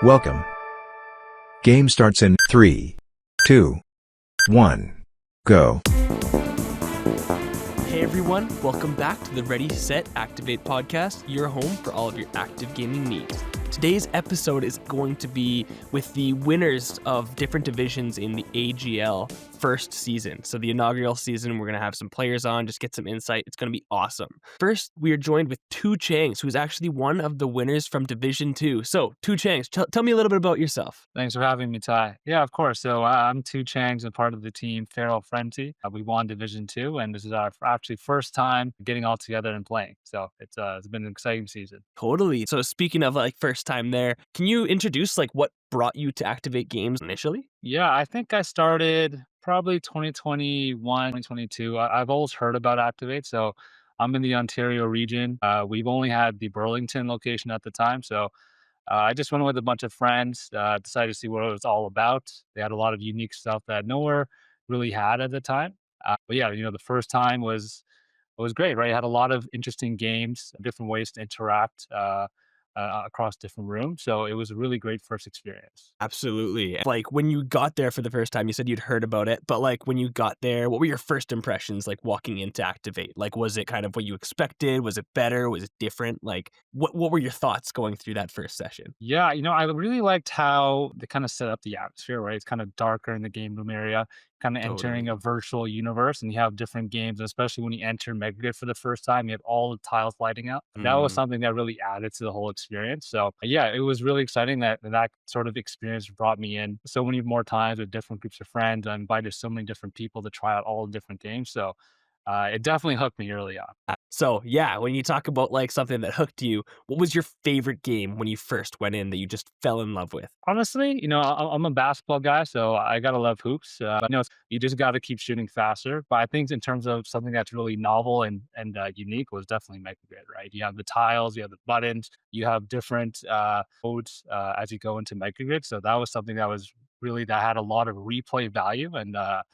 Welcome. Game starts in 3, 2, 1, go. Hey everyone, welcome back to the Ready, Set, Activate podcast, your home for all of your active gaming needs. Today's episode is going to be with the winners of different divisions in the AGL first season. So the inaugural season, we're going to have some players on, just get some insight. It's going to be awesome. First, we are joined with Tu Changs, who's actually one of the winners from Division 2. So, Tu Changs, tell me a little bit about yourself. Thanks for having me, Ty. Yeah, of course. So I'm Tu Changs and part of the team Feral Frenzy. We won Division 2, and this is our actually first time getting all together and playing. So it's been an exciting season. Totally. So speaking of first time there, can you introduce what brought you to Activate Games initially? Yeah, I think I started probably 2021, 2022. I've always heard about Activate. So I'm in the Ontario region. We've only had the Burlington location at the time. So I just went with a bunch of friends, decided to see what it was all about. They had a lot of unique stuff that nowhere really had at the time. But yeah, the first time was great, right? It had a lot of interesting games, different ways to interact across different rooms. So it was a really great first experience. Absolutely. When you got there for the first time, you said you'd heard about it, but when you got there, what were your first impressions walking into Activate? Was it kind of what you expected? Was it better? Was it different? What were your thoughts going through that first session? Yeah, I really liked how they kind of set up the atmosphere, right? It's kind of darker in the game room area, kind of entering Totally. a virtual universe, and you have different games, especially when you enter Megagrid for the first time, you have all the tiles lighting up. That was Mm. something that really added to the whole experience. So yeah, it was really exciting that sort of experience brought me in so many more times with different groups of friends. I invited so many different people to try out all the different games. So it definitely hooked me early on. So yeah, when you talk about something that hooked you, what was your favorite game when you first went in that you just fell in love with? Honestly, I'm a basketball guy, so I gotta love hoops. But you just got to keep shooting faster. But I think in terms of something that's really novel and unique was definitely Mega Grid, right? You have the tiles, you have the buttons, you have different modes as you go into Mega Grid. So that was something that had a lot of replay value, and that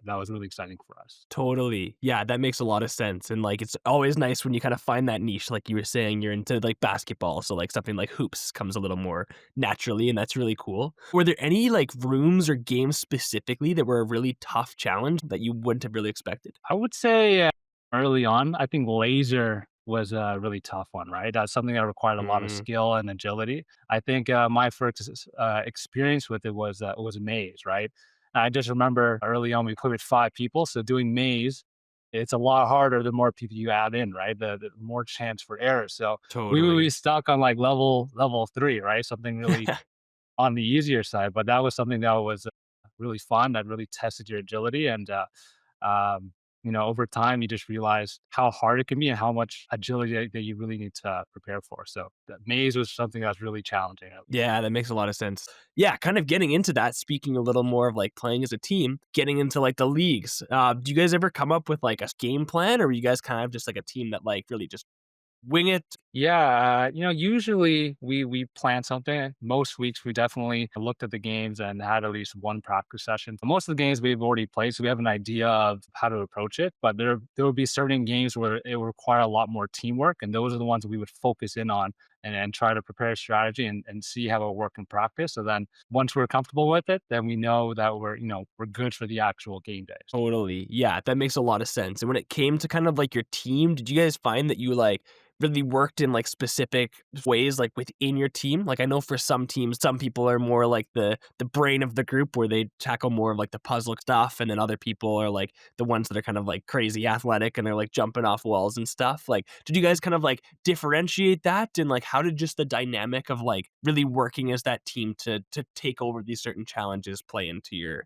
was really exciting for us. Totally. Yeah, that makes a lot of sense. And it's always nice when you kind of find that niche, like you were saying, you're into basketball. So something like hoops comes a little more naturally, and that's really cool. Were there any rooms or games specifically that were a really tough challenge that you wouldn't have really expected? I would say early on, I think laser was a really tough one, right? That's something that required a lot of Mm, skill and agility. I think my first experience with it was maze, right? I just remember early on we played with 5 people, so doing maze, it's a lot harder the more people you add in, right? The more chance for error. So we would be totally. stuck on like level 3, right? Something really on the easier side, but that was something that was really fun. That really tested your agility, and um, over time, you just realize how hard it can be and how much agility that you really need to prepare for. So the maze was something that was really challenging. Yeah, that makes a lot of sense. Yeah, kind of getting into that, speaking a little more of playing as a team, getting into the leagues. Do you guys ever come up with a game plan, or were you guys kind of just a team that really just wing it? Yeah, usually we plan something. Most weeks we definitely looked at the games and had at least one practice session. For most of the games we've already played, so we have an idea of how to approach it. But there will be certain games where it will require a lot more teamwork, and those are the ones that we would focus in on and try to prepare a strategy and see how it work in practice. So then once we're comfortable with it, then we know that we're good for the actual game days. Totally. Yeah, that makes a lot of sense. And when it came to kind of your team, did you guys find that you really worked in specific ways within your team? I know for some teams, some people are more the brain of the group where they tackle more of the puzzle stuff, and then other people are the ones that are kind of crazy athletic and they're jumping off walls and stuff. Did you guys kind of differentiate that, and how did just the dynamic of really working as that team to take over these certain challenges play into your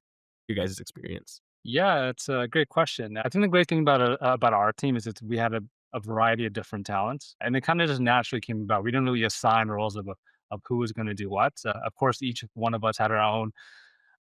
guys' experience? Yeah, it's a great question. I think the great thing about our team is that we had a variety of different talents, and it kind of just naturally came about. We didn't really assign roles of who was going to do what. Of course, each one of us had our own,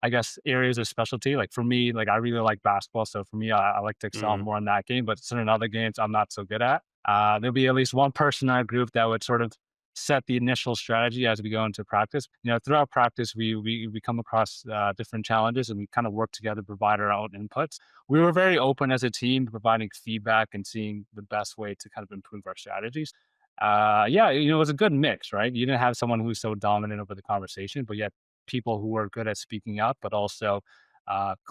I guess, areas of specialty. Like for me, I really like basketball, so for me, I like to excel Mm. more in that game. But certain other games, I'm not so good at. There'll be at least one person in our group that would sort of set the initial strategy as we go into practice. Throughout practice, we come across different challenges, and we kind of work together, provide our own inputs. We were very open as a team, providing feedback and seeing the best way to kind of improve our strategies. Yeah, it was a good mix, right? You didn't have someone who's so dominant over the conversation, but yet people who are good at speaking up, but also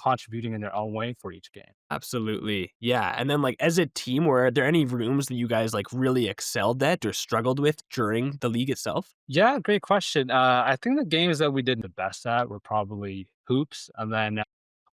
contributing in their own way for each game. Absolutely. Yeah. And then like as a team, were there any rooms that you guys like really excelled at or struggled with during the league itself? Yeah, great question. I think the games that we did the best at were probably hoops, and then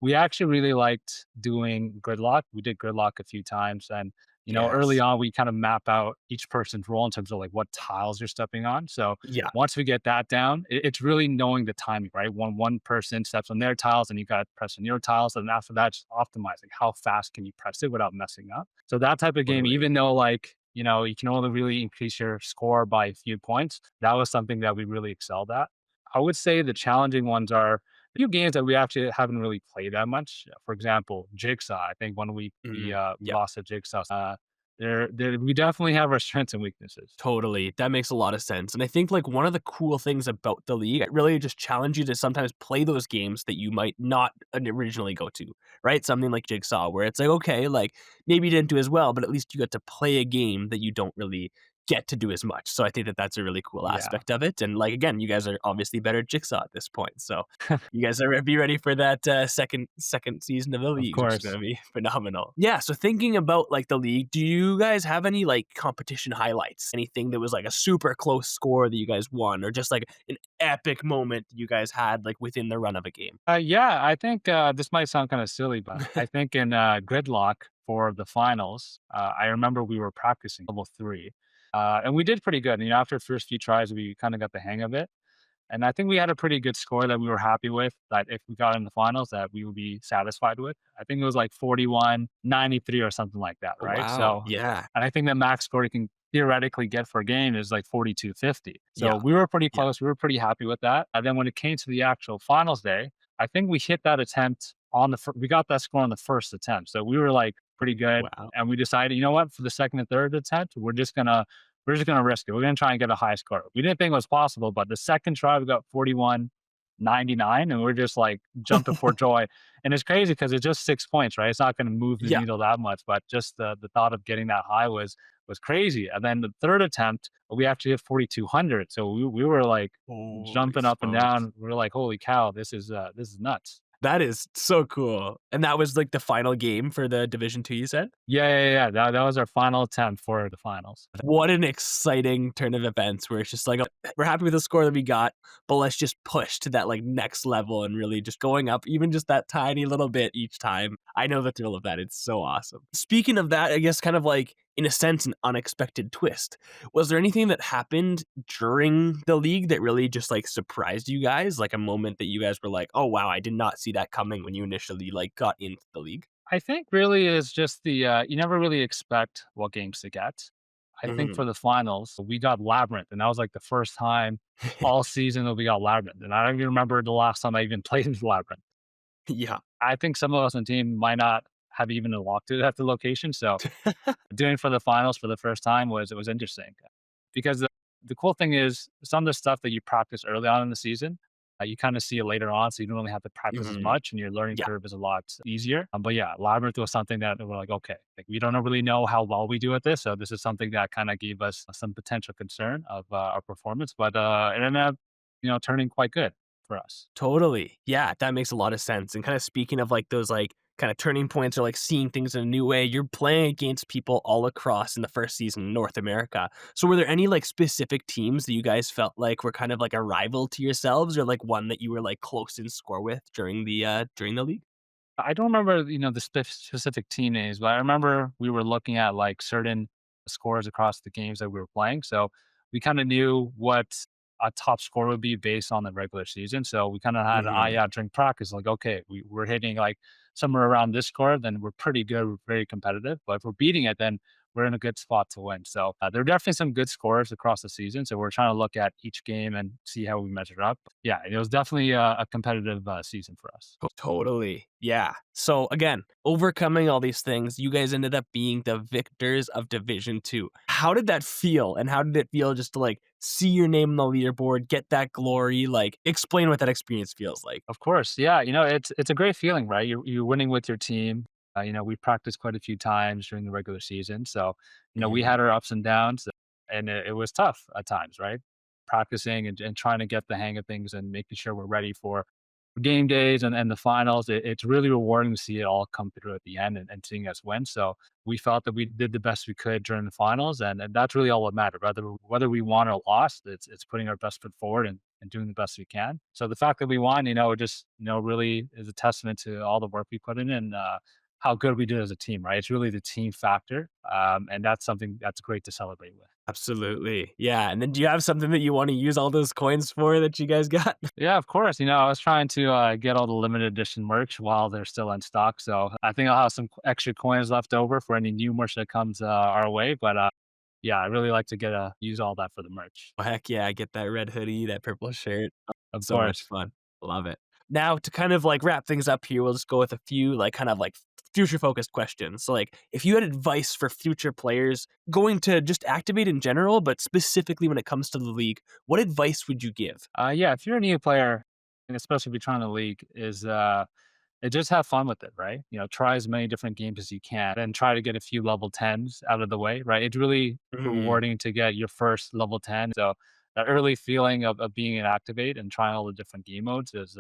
we actually really liked doing gridlock. We did gridlock a few times, and early Yes. on, we kind of map out each person's role in terms of like what tiles you're stepping on. So Yeah. once we get that down, it's really knowing the timing, right? When one person steps on their tiles, and you got to press on your tiles, and after that, just optimizing how fast can you press it without messing up. So that type of game, Totally. even though like you can only really increase your score by a few points. That was something that we really excelled at. I would say the challenging ones are a few games that we actually haven't really played that much. For example, Jigsaw. I think when we Yeah. lost at Jigsaw, we definitely have our strengths and weaknesses. Totally. That makes a lot of sense. And I think like one of the cool things about the league, it really just challenge you to sometimes play those games that you might not originally go to, right? Something like Jigsaw, where it's like, okay, like maybe you didn't do as well, but at least you got to play a game that you don't really get to do as much. So I think that that's a really cool Yeah, aspect of it. And like, again, you guys are obviously better at Jigsaw at this point. So you guys are be ready for that second season of the of leagues, which is going course. to be phenomenal. Yeah. So thinking about like the league, do you guys have any like competition highlights? Anything that was like a super close score that you guys won, or just like an epic moment you guys had like within the run of a game? Yeah, I think this might sound kind of silly, but I think in gridlock for the finals, I remember we were practicing level three, and we did pretty good. After the first few tries, we kind of got the hang of it. And I think we had a pretty good score that we were happy with, that if we got in the finals, that we would be satisfied with. I think it was like 41-93 or something like that, Oh, right? wow. So, Yeah. and I think the max score you can theoretically get for a game is like 42-50. So Yeah. we were pretty Yeah. close. We were pretty happy with that. And then when it came to the actual finals day, I think we hit that attempt on we got that score on the first attempt. So we were like pretty good. Wow. And we decided, you know what, for the second and third attempt, we're just gonna risk it. We're gonna try and get a high score. We didn't think it was possible, but the second try we got 41-99, and we're just like jumping for joy. And it's crazy because it's just 6 points, right? It's not gonna move the Yeah. needle that much, but just the thought of getting that high was crazy. And then the third attempt, we actually hit 4200. So we were like Holy jumping up and smokes. down. We are like, holy cow, this is nuts. That is so cool. And that was like the final game for the Division 2, you said? Yeah, yeah, yeah. That was our final attempt for the finals. What an exciting turn of events where it's just like, we're happy with the score that we got, but let's just push to that like next level and really just going up even just that tiny little bit each time. I know the thrill of that. It's so awesome. Speaking of that, I guess kind of like in a sense, an unexpected twist. Was there anything that happened during the league that really just like surprised you guys? Like a moment that you guys were like, oh wow, I did not see that coming when you initially like got into the league? I think really is just you never really expect what games to get. I think Mhm. for the finals, we got Labyrinth, and that was like the first time all season that we got Labyrinth. And I don't even remember the last time I even played in Labyrinth. Yeah. I think some of us on the team might not have even walked it at the location. So doing it for the finals for the first time was interesting because the cool thing is some of the stuff that you practice early on in the season, you kind of see it later on, so you don't really have to practice as Mhm. much, and your learning Yeah. curve is a lot easier. But yeah, Labyrinth was something that we're like, okay, like we don't really know how well we do at this, so this is something that kind of gave us some potential concern of our performance, but it ended up, turning quite good for us. Totally. Yeah, that makes a lot of sense. And kind of speaking of like those like kind of turning points or like seeing things in a new way, you're playing against people all across in the first season in North America. So were there any like specific teams that you guys felt like were kind of like a rival to yourselves or like one that you were like close in score with during the league? I don't remember, the specific team names, but I remember we were looking at like certain scores across the games that we were playing. So we kind of knew what a top score would be based on the regular season. So we kind of had an eye Mhm. out during practice, like, okay, we're hitting like somewhere around this score, then we're pretty good, we're very competitive. But if we're beating it, then we're in a good spot to win. So there are definitely some good scores across the season. So we're trying to look at each game and see how we measure up. Yeah, it was definitely a competitive season for us. Totally. Yeah. So again, overcoming all these things, you guys ended up being the victors of Division 2. How did that feel? And how did it feel just to like see your name on the leaderboard, get that glory? Like explain what that experience feels like. Of course, yeah. It's a great feeling, right? You're winning with your team. We practiced quite a few times during the regular season, so we Mhm. had our ups and downs. and it was tough at times, right? Practicing and trying to get the hang of things and making sure we're ready for game days and the finals. It's really rewarding to see it all come through at the end and seeing us win. So we felt that we did the best we could during the finals, and that's really all that mattered. Whether we won or lost, it's putting our best foot forward and doing the best we can. So the fact that we won, just really is a testament to all the work we put in and how good we did as a team. Right? It's really the team factor, and that's something that's great to celebrate with. Absolutely. Yeah. And then do you have something that you want to use all those coins for that you guys got? Yeah, of course. I was trying to get all the limited edition merch while they're still in stock. So I think I'll have some extra coins left over for any new merch that comes our way. But yeah, I really like to use all that for the merch. Oh, heck yeah. I get that red hoodie, that purple shirt. Of So much course. fun. Love it. Now to kind of like wrap things up here, we'll just go with a few like kind of like future focused questions. So like if you had advice for future players going to just activate in general, but specifically when it comes to the league, what advice would you give? Yeah, if you're a new player, and especially if you're trying to league, is just have fun with it, right? Try as many different games as you can and try to get a few level 10s out of the way, right? It's really Mhm. rewarding to get your first level 10. So that early feeling of being an activate and trying all the different game modes is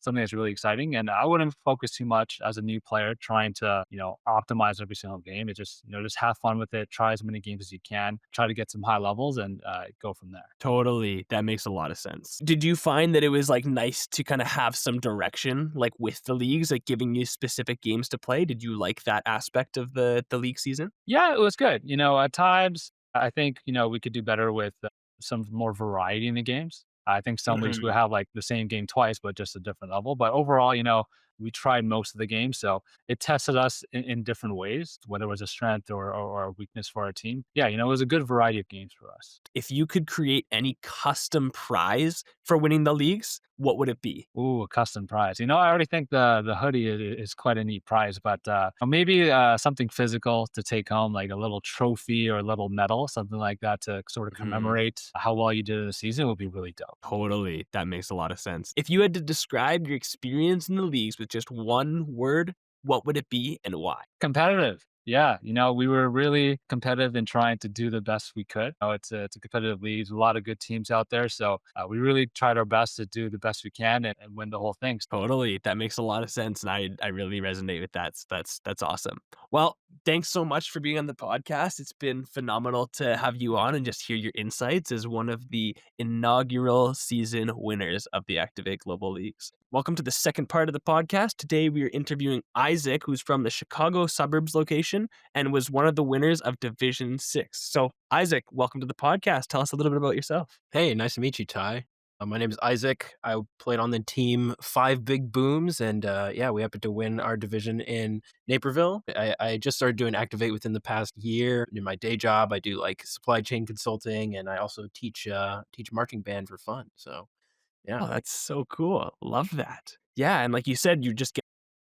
something that's really exciting. And I wouldn't focus too much as a new player trying to, optimize every single game. It just have fun with it. Try as many games as you can. Try to get some high levels and go from there. Totally. That makes a lot of sense. Did you find that it was like nice to kind of have some direction like with the leagues, like giving you specific games to play? Did you like that aspect of the league season? Yeah, it was good. At times, I think, we could do better with some more variety in the games. I think some leagues will Mhm. have like the same game twice, but just a different level. But overall, we tried most of the games. So it tested us in different ways, whether it was a strength or a weakness for our team. Yeah, it was a good variety of games for us. If you could create any custom prize for winning the leagues, what would it be? Ooh, a custom prize. I already think the hoodie is quite a neat prize, but maybe something physical to take home, like a little trophy or a little medal, something like that to sort of Mhm. commemorate how well you did in the season would be really dope. Totally. That makes a lot of sense. If you had to describe your experience in the leagues with just one word, what would it be and why? Competitive. Yeah, we were really competitive in trying to do the best we could. It's a competitive league. There's a lot of good teams out there, so we really tried our best to do the best we can and win the whole thing. Totally. That makes a lot of sense. And I really resonate with that. That's awesome. Well, thanks so much for being on the podcast. It's been phenomenal to have you on and just hear your insights as one of the inaugural season winners of the Activate Global Leagues. Welcome to the second part of the podcast. Today we are interviewing Isaac, who's from the Chicago suburbs location and was one of the winners of Division 6. So, Isaac, welcome to the podcast. Tell us a little bit about yourself. Hey, nice to meet you, Ty. My name is Isaac. I played on the team Five Big Booms, and yeah, we happened to win our division in Naperville. I just started doing Activate within the past year. In my day job, I do like supply chain consulting, and I also teach marching band for fun. So yeah. Oh, that's so cool. Love that. Yeah, and like you said, you just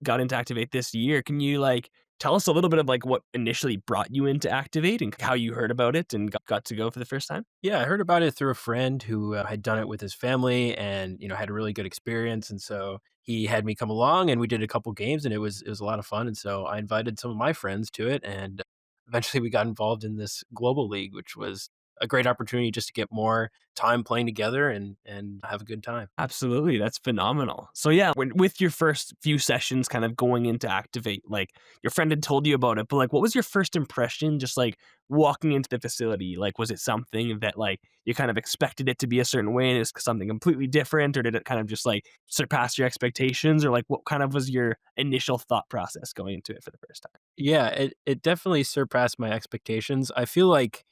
got into Activate this year. Can you like tell us a little bit of like what initially brought you into Activate and how you heard about it and got to go for the first time? Yeah, I heard about it through a friend who had done it with his family and, had a really good experience. And so he had me come along and we did a couple games and it was a lot of fun. And so I invited some of my friends to it and eventually we got involved in this global league, which was a great opportunity just to get more time playing together and have a good time. Absolutely, that's phenomenal. So yeah, with your first few sessions kind of going into Activate, like your friend had told you about it, but like what was your first impression just like walking into the facility? Like was it something that like you kind of expected it to be a certain way and it's something completely different, or did it kind of just like surpass your expectations, or like what kind of was your initial thought process going into it for the first time? Yeah, it definitely surpassed my expectations. I feel like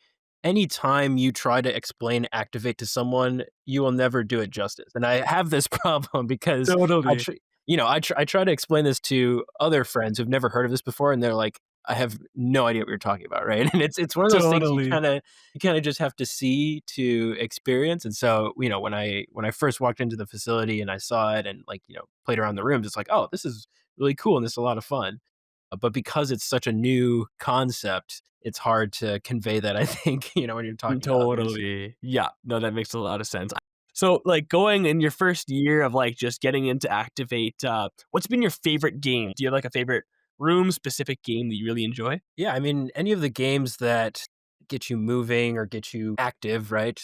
anytime you try to explain Activate to someone, you will never do it justice. And I have this problem because I Totally. tr I try to explain this to other friends who've never heard of this before, and they're like, "I have no idea what you're talking about," right? And it's one of those things Totally. you kinda just have to see to experience. And so, when I first walked into the facility and I saw it and, like, played around the rooms, it's like, "Oh, this is really cool and this is a lot of fun." But because it's such a new concept, it's hard to convey that, I think, when you're talking to others. Totally. Yeah. No, that makes a lot of sense. So, like, going in your first year of, like, just getting into Activate, what's been your favorite game? Do you have, like, a favorite room-specific game that you really enjoy? Yeah, I mean, any of the games that get you moving or get you active, right?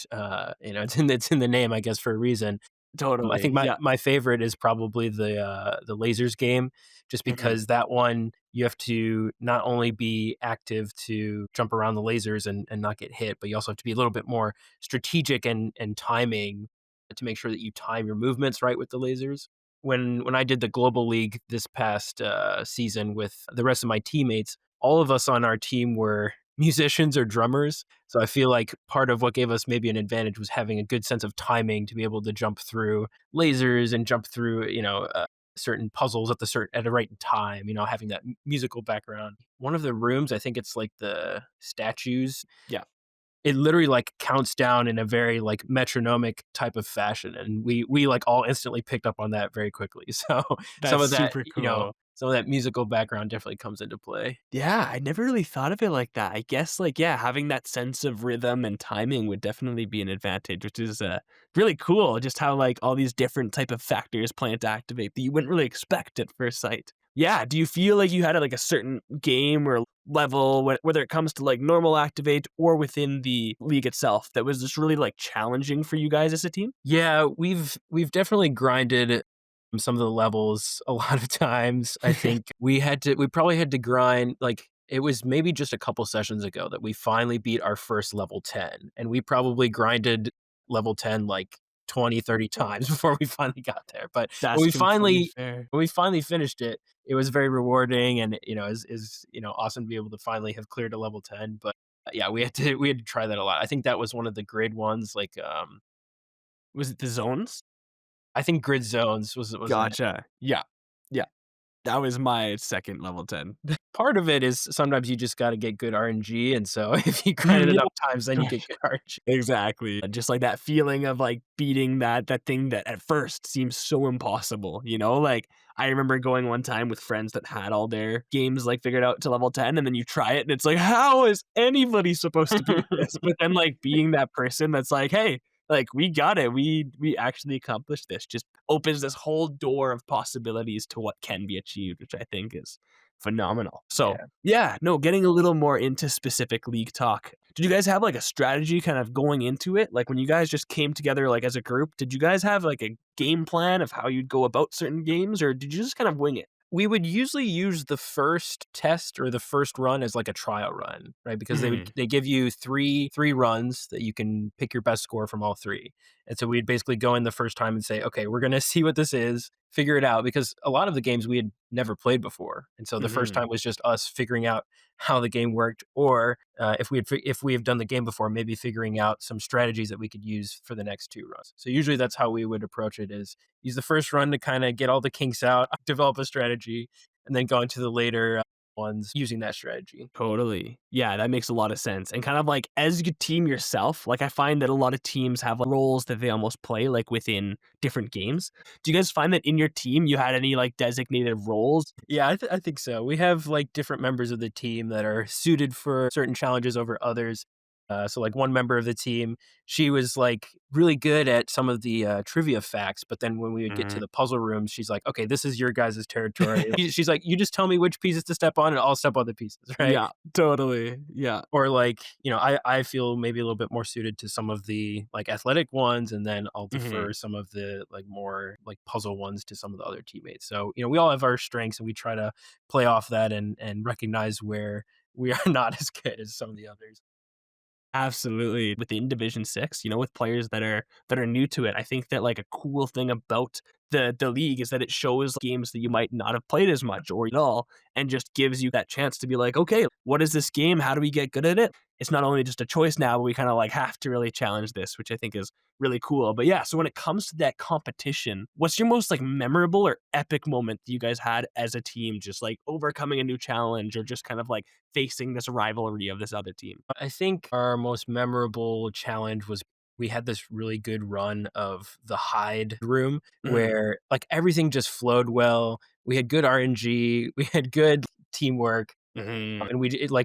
It's in the name, I guess, for a reason. I Totally. think my Yeah. my favorite is probably the lasers game, just Mhm. because that one you have to not only be active to jump around the lasers and not get hit, but you also have to be a little bit more strategic and timing to make sure that you time your movements right with the lasers. When I did the global league this past season with the rest of my teammates, all of us on our team were musicians or drummers. So I feel like part of what gave us maybe an advantage was having a good sense of timing to be able to jump through lasers and jump through, certain puzzles at the right time, having that musical background. One of the rooms, I think it's like the statues, Yeah. it literally like counts down in a very like metronomic type of fashion, and we like all instantly picked up on that very quickly. So some That's of that, super cool. some of that musical background definitely comes into play. Yeah, I never really thought of it like that. I guess, like, yeah, having that sense of rhythm and timing would definitely be an advantage, which is really cool. Just how like all these different type of factors play into activate that you wouldn't really expect at first sight. Yeah, do you feel like you had like a certain game or level, whether it comes to like normal activate or within the league itself, that was just really like challenging for you guys as a team? Yeah, we've definitely grinded some of the levels a lot of times. I think we probably had to grind, like, it was maybe just a couple sessions ago that we finally beat our first level 10, and we probably grinded level 10 like 20, 30 times before we finally got there. But when That's we completely finally fair. when we finally finished it, it was very rewarding, and is awesome to be able to finally have cleared a level 10. But yeah, we had to try that a lot. I think that was one of the grid ones, like Was it the zones? I think Grid Zones was that. Gotcha. Yeah. Yeah. That was my second level 10. Part of it is sometimes you just gotta get good RNG, and so if you grind it Mm, enough times, then you yeah. get good RNG. Exactly. Just like that feeling of like beating that thing that at first seems so impossible, you know? Like I remember going one time with friends that had all their games like figured out to level 10 and then you try it and it's like, how is anybody supposed to beat this? But then like being that person that's like, hey, like we got it. We actually accomplished this. Just opens this whole door of possibilities to what can be achieved, which I think is phenomenal. So Yeah. yeah, no, getting a little more into specific league talk. Did you guys have like a strategy kind of going into it? Like when you guys just came together like as a group, did you guys have like a game plan of how you'd go about certain games or did you just kind of wing it? We would usually use the first test or the first run as like a trial run, right? Because Mhm. they give you three runs that you can pick your best score from all three. And so we'd basically go in the first time and say, okay, we're gonna see what this is, figure it out, because a lot of the games we had never played before, and so the first Mhm. time was just us figuring out how the game worked, or if we have done the game before, maybe figuring out some strategies that we could use for the next two runs. So usually that's how we would approach it: is use the first run to kind of get all the kinks out, develop a strategy, and then go into the later ones using that strategy. Totally. Yeah, that makes a lot of sense. And kind of like as a team yourself, like I find that a lot of teams have like, roles that they almost play like within different games. Do you guys find that in your team you had any like designated roles? Yeah, I think so. We have like different members of the team that are suited for certain challenges over others. So like one member of the team, she was like really good at some of the trivia facts, but then when we would get to Mhm. the puzzle rooms, she's like, okay, this is your guys' territory. She's like, you just tell me which pieces to step on and I'll step on the pieces, right? Yeah, totally. Yeah. Or like, I feel maybe a little bit more suited to some of the like athletic ones, and then I'll Mhm. defer some of the like more like puzzle ones to some of the other teammates. So, we all have our strengths and we try to play off that and recognize where we are not as good as some of the others. Absolutely. Within Division 6, with players that are new to it, I think that like a cool thing about the league is that it shows games that you might not have played as much or at all and just gives you that chance to be like, okay, what is this game? How do we get good at it? It's not only just a choice now, but we kind of like have to really challenge this, which I think is really cool. But yeah, so when it comes to that competition, what's your most like memorable or epic moment that you guys had as a team, just like overcoming a new challenge or just kind of like facing this rivalry of this other team? I think our most memorable challenge was we had this really good run of the hide room Mhm. where like everything just flowed well. We had good RNG, we had good teamwork. Mhm. And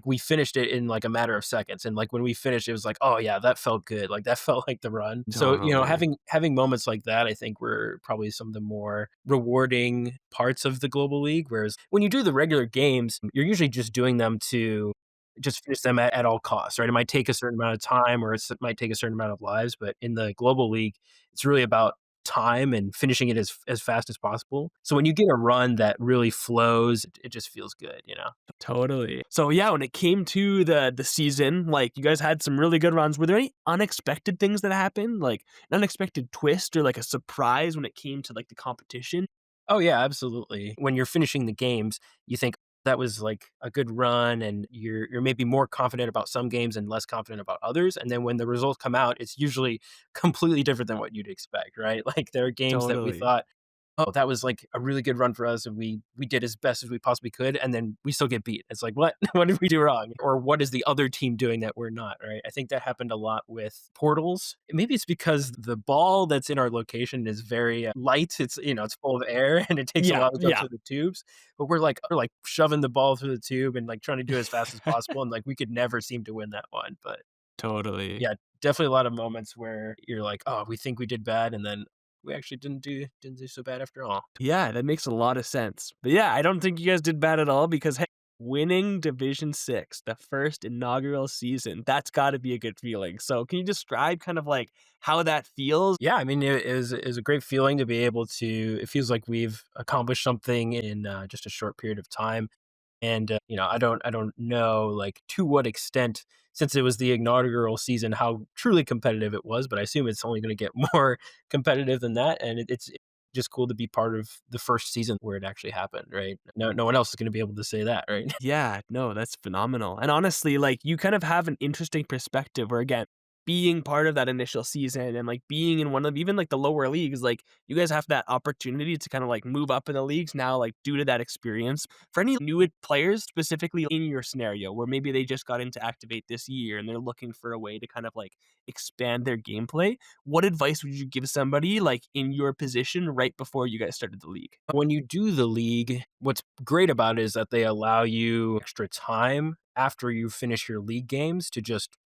we finished it in like a matter of seconds, and like when we finished, it was like, oh yeah, that felt good. Like that felt like the run. So Totally. having moments like that, I think were probably some of the more rewarding parts of the global league. Whereas when you do the regular games, you're usually just doing them to just finish them at all costs, right? It might take a certain amount of time or it might take a certain amount of lives, but in the global league, it's really about time and finishing it as fast as possible. So when you get a run that really flows, it just feels good, you know? Totally. So yeah, when it came to the season, like you guys had some really good runs. Were there any unexpected things that happened? Like an unexpected twist or like a surprise when it came to like the competition? Oh yeah, absolutely. When you're finishing the games, you think that was like a good run and you're maybe more confident about some games and less confident about others. And then when the results come out, it's usually completely different than what you'd expect, right? Like there are games that we Totally. thought, oh, that was like a really good run for us and we did as best as we possibly could and then we still get beat. It's like, what? What did we do wrong? Or what is the other team doing that we're not, right? I think that happened a lot with portals. Maybe it's because the ball that's in our location is very light. It's, it's full of air and it takes a Yeah, while to go yeah. through the tubes, but we're like shoving the ball through the tube and like trying to do it as fast as possible and like we could never seem to win that one. But Totally. yeah, definitely a lot of moments where you're like, "Oh, we think we did bad," and then we actually didn't do so bad after all. Yeah, that makes a lot of sense. But yeah, I don't think you guys did bad at all because hey, winning Division 6, the first inaugural season, that's got to be a good feeling. So, can you describe kind of like how that feels? Yeah, I mean, it was a great feeling to be able to it feels like we've accomplished something in, just a short period of time. And, I don't know, like, to what extent, since it was the inaugural season, how truly competitive it was, but I assume it's only gonna get more competitive than that, and it's just cool to be part of the first season where it actually happened, right? No one else is gonna be able to say that, right? Yeah, no, that's phenomenal. And honestly, like you kind of have an interesting perspective where again, being part of that initial season and like being in one of even like the lower leagues, like you guys have that opportunity to kind of like move up in the leagues now, like due to that experience. For any new players, specifically in your scenario, where maybe they just got into Activate this year and they're looking for a way to kind of like expand their gameplay, what advice would you give somebody like in your position right before you guys started the league? When you do the league, what's great about it is that they allow you extra time after you finish your league games to just,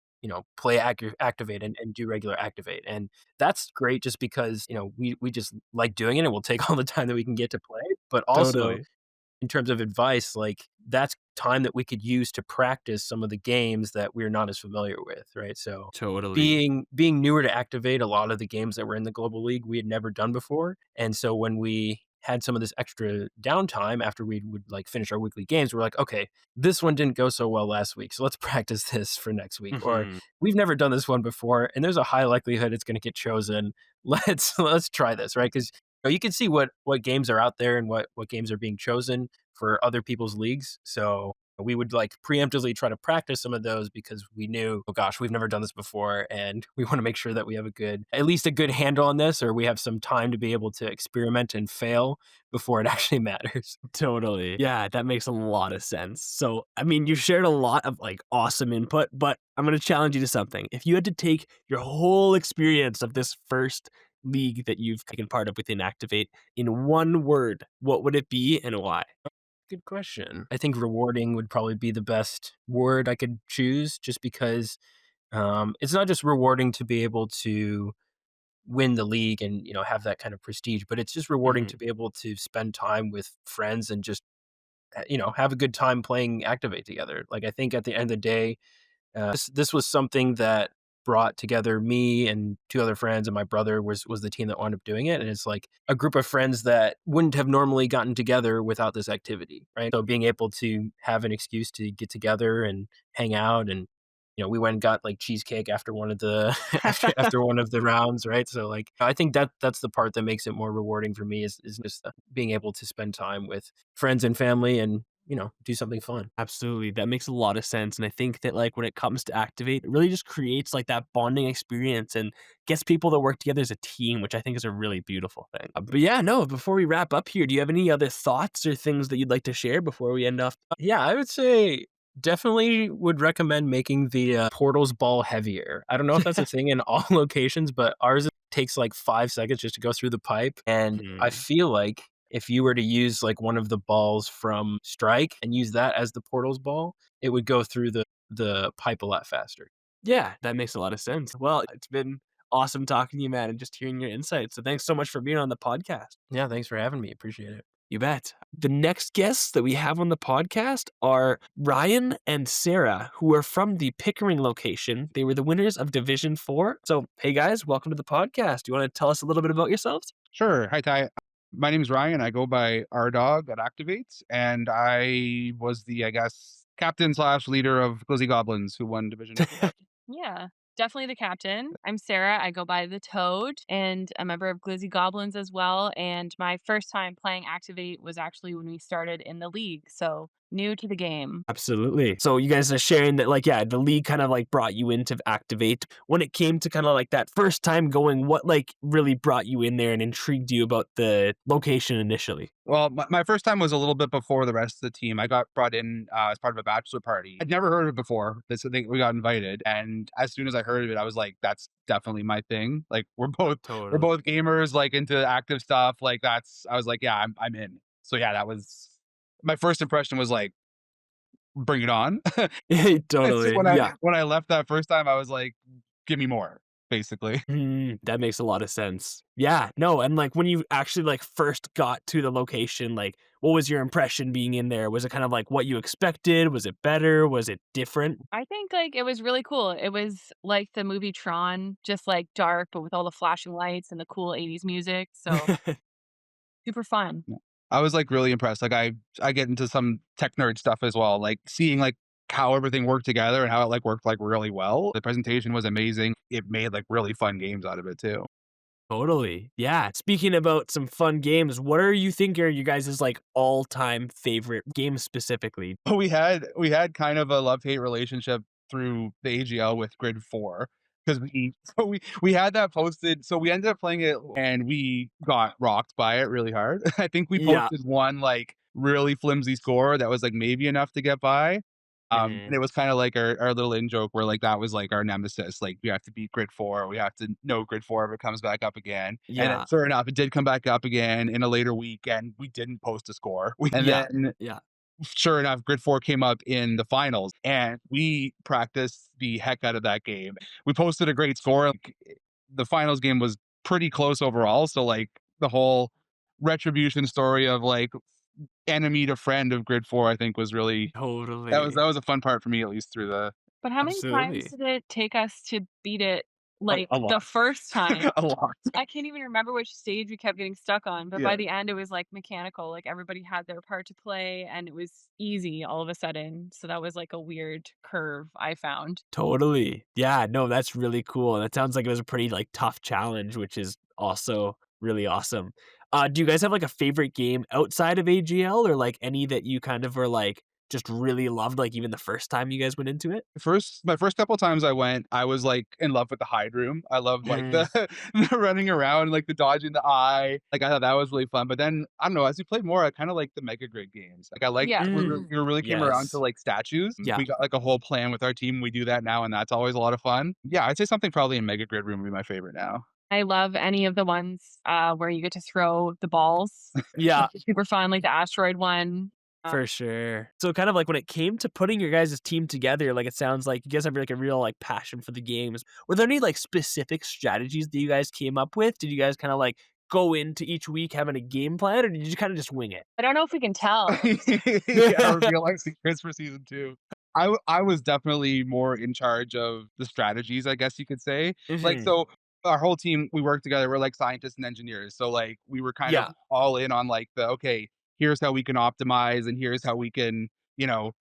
play activate and do regular activate. And that's great just because, we just like doing it and we'll take all the time that we can get to play. But also Totally. in terms of advice, like that's time that we could use to practice some of the games that we're not as familiar with, right? So Totally. being newer to Activate, a lot of the games that were in the global league we had never done before. And so when we had some of this extra downtime after we would like finish our weekly games, we're like, okay, this one didn't go so well last week. So let's practice this for next week. Or Mhm. we've never done this one before and there's a high likelihood it's going to get chosen. Let's try this, right? Because you can see what games are out there and what games are being chosen for other people's leagues. So we would like preemptively try to practice some of those because we knew, oh gosh, we've never done this before, and we want to make sure that we have at least a good handle on this, or we have some time to be able to experiment and fail before it actually matters. Totally. Yeah, that makes a lot of sense. So, I mean, you shared a lot of like awesome input, but I'm going to challenge you to something. If you had to take your whole experience of this first league that you've taken part of within Activate in one word, what would it be and why? Good question. I think rewarding would probably be the best word I could choose, just because it's not just rewarding to be able to win the league and have that kind of prestige, but it's just rewarding Hmm. to be able to spend time with friends and just have a good time playing Activate together. Like I think at the end of the day, this was something that brought together me and two other friends, and my brother was the team that wound up doing it. And it's like a group of friends that wouldn't have normally gotten together without this activity, right? So being able to have an excuse to get together and hang out, and we went and got like cheesecake after one of the after one of the rounds, right? So like I think that's the part that makes it more rewarding for me is just being able to spend time with friends and family and do something fun. Absolutely. That makes a lot of sense. And I think that like when it comes to Activate, it really just creates like that bonding experience and gets people to work together as a team, which I think is a really beautiful thing. But yeah, no, before we wrap up here, do you have any other thoughts or things that you'd like to share before we end off? Yeah, I would say definitely would recommend making the portals ball heavier. I don't know if that's a thing in all locations, but ours takes like 5 seconds just to go through the pipe. And I Hmm. feel like if you were to use like one of the balls from Strike and use that as the portals ball, it would go through the pipe a lot faster. Yeah, that makes a lot of sense. Well, it's been awesome talking to you, man, and just hearing your insights. So thanks so much for being on the podcast. Yeah, thanks for having me. Appreciate it. You bet. The next guests that we have on the podcast are Ryan and Sarah, who are from the Pickering location. They were the winners of Division 4. So, hey guys, welcome to the podcast. Do you want to tell us a little bit about yourselves? Sure. Hi, Ty. My name's Ryan. I go by R Dog at Activates, and I was the, I guess, captain slash leader of Glizzy Goblins, who won Division 4. Yeah, definitely the captain. I'm Sarah. I go by the Toad and a member of Glizzy Goblins as well. And my first time playing Activate was actually when we started in the league. So new to the game. Absolutely. So you guys are sharing that, like, yeah, the league kind of like brought you into Activate. When it came to kind of like that first time going, what like really brought you in there and intrigued you about the location initially? Well, my first time was a little bit before the rest of the team. I got brought in as part of a bachelor party. I'd never heard of it before. This thing we got invited, and as soon as I heard of it, I was like, "That's definitely my thing." Like we're both gamers, like into active stuff. Like I was like, "Yeah, I'm in." So yeah, that was my first impression. Was like, "Bring it on." So Totally. Yeah. when I left that first time, I was like, "Give me more," basically. That makes a lot of sense. Yeah, no, and like when you actually like first got to the location, like what was your impression being in there? Was it kind of like what you expected? Was it better? Was it different? I think like it was really cool. It was like the movie Tron, just like dark, but with all the flashing lights and the cool 80s music. So super fun. Yeah. I was like really impressed. Like I get into some tech nerd stuff as well, like seeing like how everything worked together and how it like worked like really well. The presentation was amazing. It made like really fun games out of it too. Totally. Yeah. Speaking about some fun games, what are you think are you guys' like all-time favorite games specifically? We had kind of a love-hate relationship through the AGL with Grid 4 because we had that posted. So we ended up playing it and we got rocked by it really hard. I think we Yeah. posted one like really flimsy score that was like maybe enough to get by. And it was kind of like our little in joke where like that was like our nemesis. Like we have to beat Grid 4. We have to know Grid 4 if it comes back up again. And Yeah. then sure enough, it did come back up again in a later week and we didn't post a score. And Yeah. then Yeah. sure enough, Grid 4 came up in the finals and we practiced the heck out of that game. We posted a great score. Like, the finals game was pretty close overall. So like the whole retribution story of like enemy to friend of Grid 4, I think was really Totally. that was a fun part for me at least through the But how many times Absolutely. did it take us to beat it like a the lot. first time? A lot. I can't even remember which stage we kept getting stuck on, but Yeah. by the end it was like mechanical. Like everybody had their part to play and it was easy all of a sudden. So that was like a weird curve I found. Totally. Yeah, no, that's really cool. And it sounds like it was a pretty like tough challenge, which is also really awesome. Do you guys have like a favorite game outside of AGL or like any that you kind of were like just really loved, like even the first time you guys went into it? My first couple times I went, I was like in love with the hide room. I loved like the running around, like the dodging the eye. Like I thought that was really fun. But then I don't know, as we played more, I kind of like the Mega Grid games. Like I like Yeah. we really came around to Yes. like statues. Yeah. We got like a whole plan with our team. We do that now, and that's always a lot of fun. Yeah, I'd say something probably in Mega Grid room would be my favorite now. I love any of the ones where you get to throw the balls. Yeah. Super fun, like the asteroid one. For sure. So kind of like when it came to putting your guys' team together, like it sounds like you guys have like a real like passion for the games. Were there any like specific strategies that you guys came up with? Did you guys kind of like go into each week having a game plan or did you kind of just wing it? I don't know if we can tell. Yeah, reveal our secrets for season 2. I was definitely more in charge of the strategies, I guess you could say. Like, Mhm. so our whole team, we work together. We're like scientists and engineers. So like we were kind of Yeah. all in on like okay, here's how we can optimize and here's how we can, you know,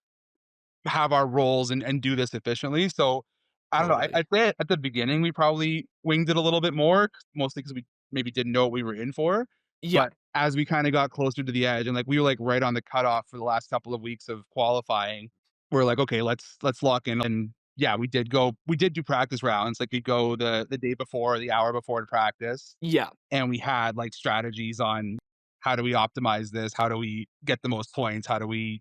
have our roles and do this efficiently. So I don't know. Totally. I'd say at the beginning we probably winged it a little bit more, mostly because we maybe didn't know what we were in for. Yeah. But as we kind of got closer to the edge and like we were like right on the cutoff for the last couple of weeks of qualifying, we're like, okay, let's lock in. And yeah, we did do practice rounds. Like we go the day before, the hour before to practice. Yeah. And we had like strategies on how do we optimize this? How do we get the most points? How do we,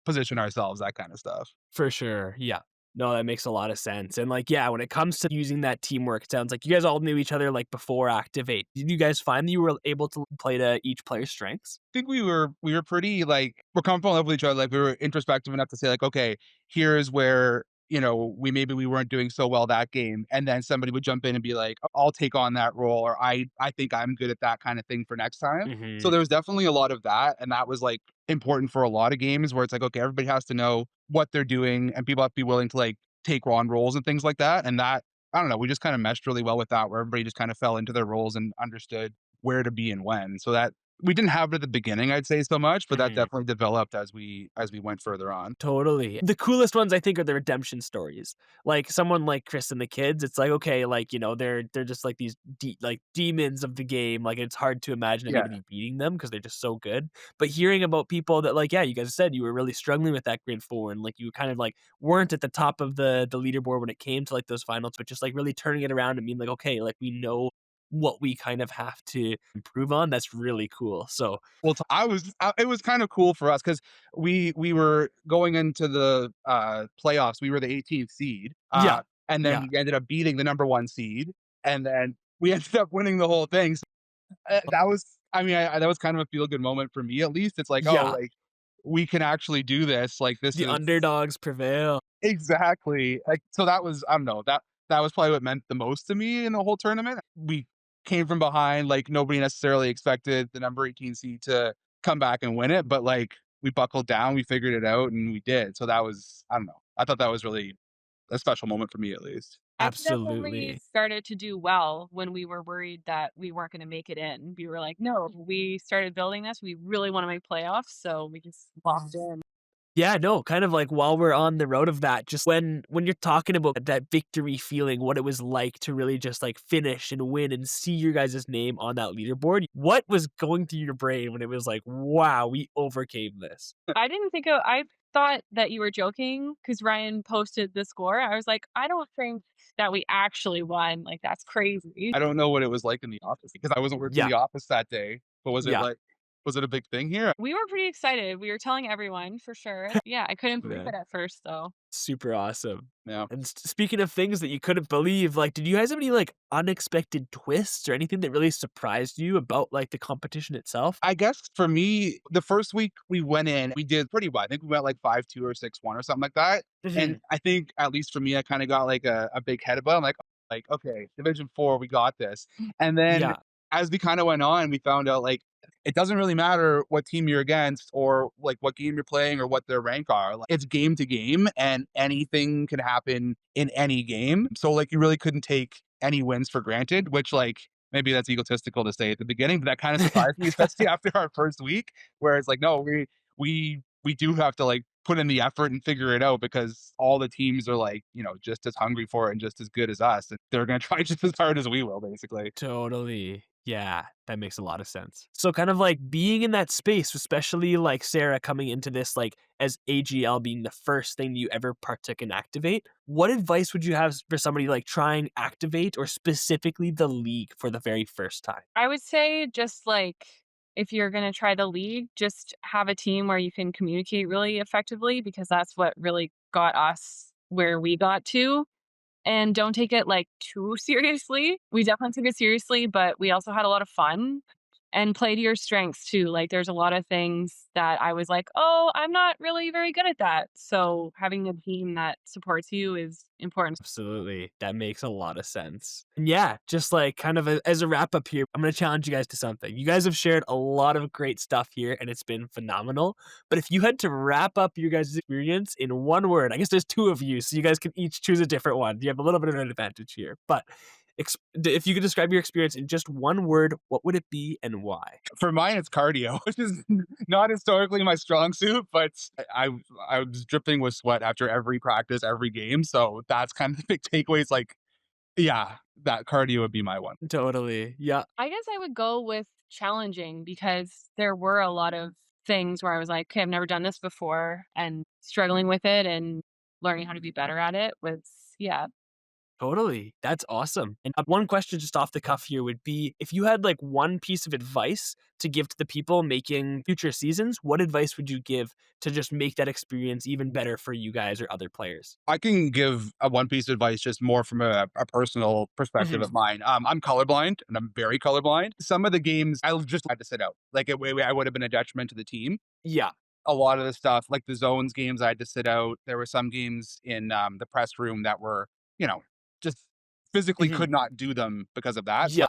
position ourselves, that kind of stuff. For sure. Yeah. No, that makes a lot of sense. And like, yeah, when it comes to using that teamwork, it sounds like you guys all knew each other like before Activate. Did you guys find that you were able to play to each player's strengths? I think we were pretty like we're comfortable enough with each other. Like we were introspective enough to say like, okay, here's where we weren't doing so well that game, and then somebody would jump in and be like, I'll take on that role, or I think I'm good at that kind of thing for next time. So Mhm. there was definitely a lot of that, and that was like important for a lot of games where it's like, okay, everybody has to know what they're doing, and people have to be willing to like take on roles and things like that. And that, I don't know, we just kind of meshed really well with that, where everybody just kind of fell into their roles and understood where to be and when. So that we didn't have it at the beginning, I'd say so much, but that Mhm. definitely developed as we went further on. Totally. The coolest ones I think are the redemption stories. Like someone like Chris and the kids, it's like, okay, like, they're just like these like demons of the game. Like it's hard to imagine Yeah. anybody beating them because they're just so good. But hearing about people that like, yeah, you guys said you were really struggling with that grid 4 and like you kind of like weren't at the top of the leaderboard when it came to like those finals, but just like really turning it around and being like, okay, like we know what we kind of have to improve on. That's really cool. So Well, it was kind of cool for us because we were going into the playoffs. We were the 18th seed, yeah. and Yeah. then we ended up beating the number one seed, and then we ended up winning the whole thing. So, that was, I mean, that was kind of a feel good moment for me, at least. It's like, oh, Yeah. like we can actually do this. Like this The is underdogs prevail. exactly like, so that was, I don't know, that was probably what meant the most to me in the whole tournament. We came from behind, like nobody necessarily expected the number 18 seed to come back and win it, but like we buckled down, we figured it out, and we did. So that was, I don't know, I thought that was really a special moment for me, at least. I definitely Absolutely. started to do well when we were worried that we weren't going to make it in. We were like, no, we started building this. We really want to make playoffs, so we just locked in. Yeah, no, kind of like while we're on the road of that, just when you're talking about that victory feeling, what it was like to really just like finish and win and see your guys' name on that leaderboard, what was going through your brain when it was like, wow, we overcame this? I didn't think I thought that you were joking because Ryan posted the score. I was like, I don't think that we actually won. Like, that's crazy. I don't know what it was like in the office because I wasn't working in Yeah, the office that day, but yeah. was it a big thing here? We were pretty excited. We were telling everyone for sure. Yeah, I couldn't believe Man, it at first, though. super awesome. Yeah. And speaking of things that you couldn't believe, like, did you guys have any like unexpected twists or anything that really surprised you about like the competition itself? I guess for me, the first week we went in, we did pretty well. I think we went like 5-2 or 6-1 or something like that. And Mhm. I think, at least for me, I kind of got like a big head about it. I'm like, okay, Division 4, we got this. And then Yeah, as we kind of went on, we found out like it doesn't really matter what team you're against or like what game you're playing or what their rank are. Like, it's game to game and anything can happen in any game. So like you really couldn't take any wins for granted, which like maybe that's egotistical to say at the beginning, but that kind of surprised me, especially after our first week, where it's like, no, we do have to like put in the effort and figure it out because all the teams are like, just as hungry for it and just as good as us. And they're gonna try just as hard as we will, basically. totally. Yeah, that makes a lot of sense. So kind of like being in that space, especially like Sarah coming into this like as AGL being the first thing you ever partook in Activate, what advice would you have for somebody like trying Activate or specifically the league for the very first time? I would say just like if you're going to try the league, just have a team where you can communicate really effectively because that's what really got us where we got to. And don't take it like too seriously. We definitely took it seriously, but we also had a lot of fun and play to your strengths too. Like there's a lot of things that I was like, oh, I'm not really very good at that. So having a team that supports you is important. Absolutely. That makes a lot of sense. And yeah, just like kind of as a wrap up here, I'm going to challenge you guys to something. You guys have shared a lot of great stuff here and it's been phenomenal. But if you had to wrap up your guys' experience in one word, I guess there's two of you, so you guys can each choose a different one. You have a little bit of an advantage here. But if you could describe your experience in just one word, what would it be and why? For mine, it's cardio, which is not historically my strong suit, but I I was dripping with sweat after every practice, every game. So that's kind of the big takeaways. Like, yeah, that cardio would be my one. Totally. Yeah. I guess I would go with challenging because there were a lot of things where I was like, okay, I've never done this before and struggling with it and learning how to be better at it was, yeah. Totally. That's awesome. And one question just off the cuff here would be if you had like one piece of advice to give to the people making future seasons, what advice would you give to just make that experience even better for you guys or other players? I can give a one piece of advice just more from a personal perspective Mhm. of mine. I'm colorblind and I'm very colorblind. Some of the games I just had to sit out. Like I would have been a detriment to the team. Yeah. a lot of the stuff, like the zones games, I had to sit out. There were some games in the press room that were, just physically Mhm. could not do them because of that. So Yeah.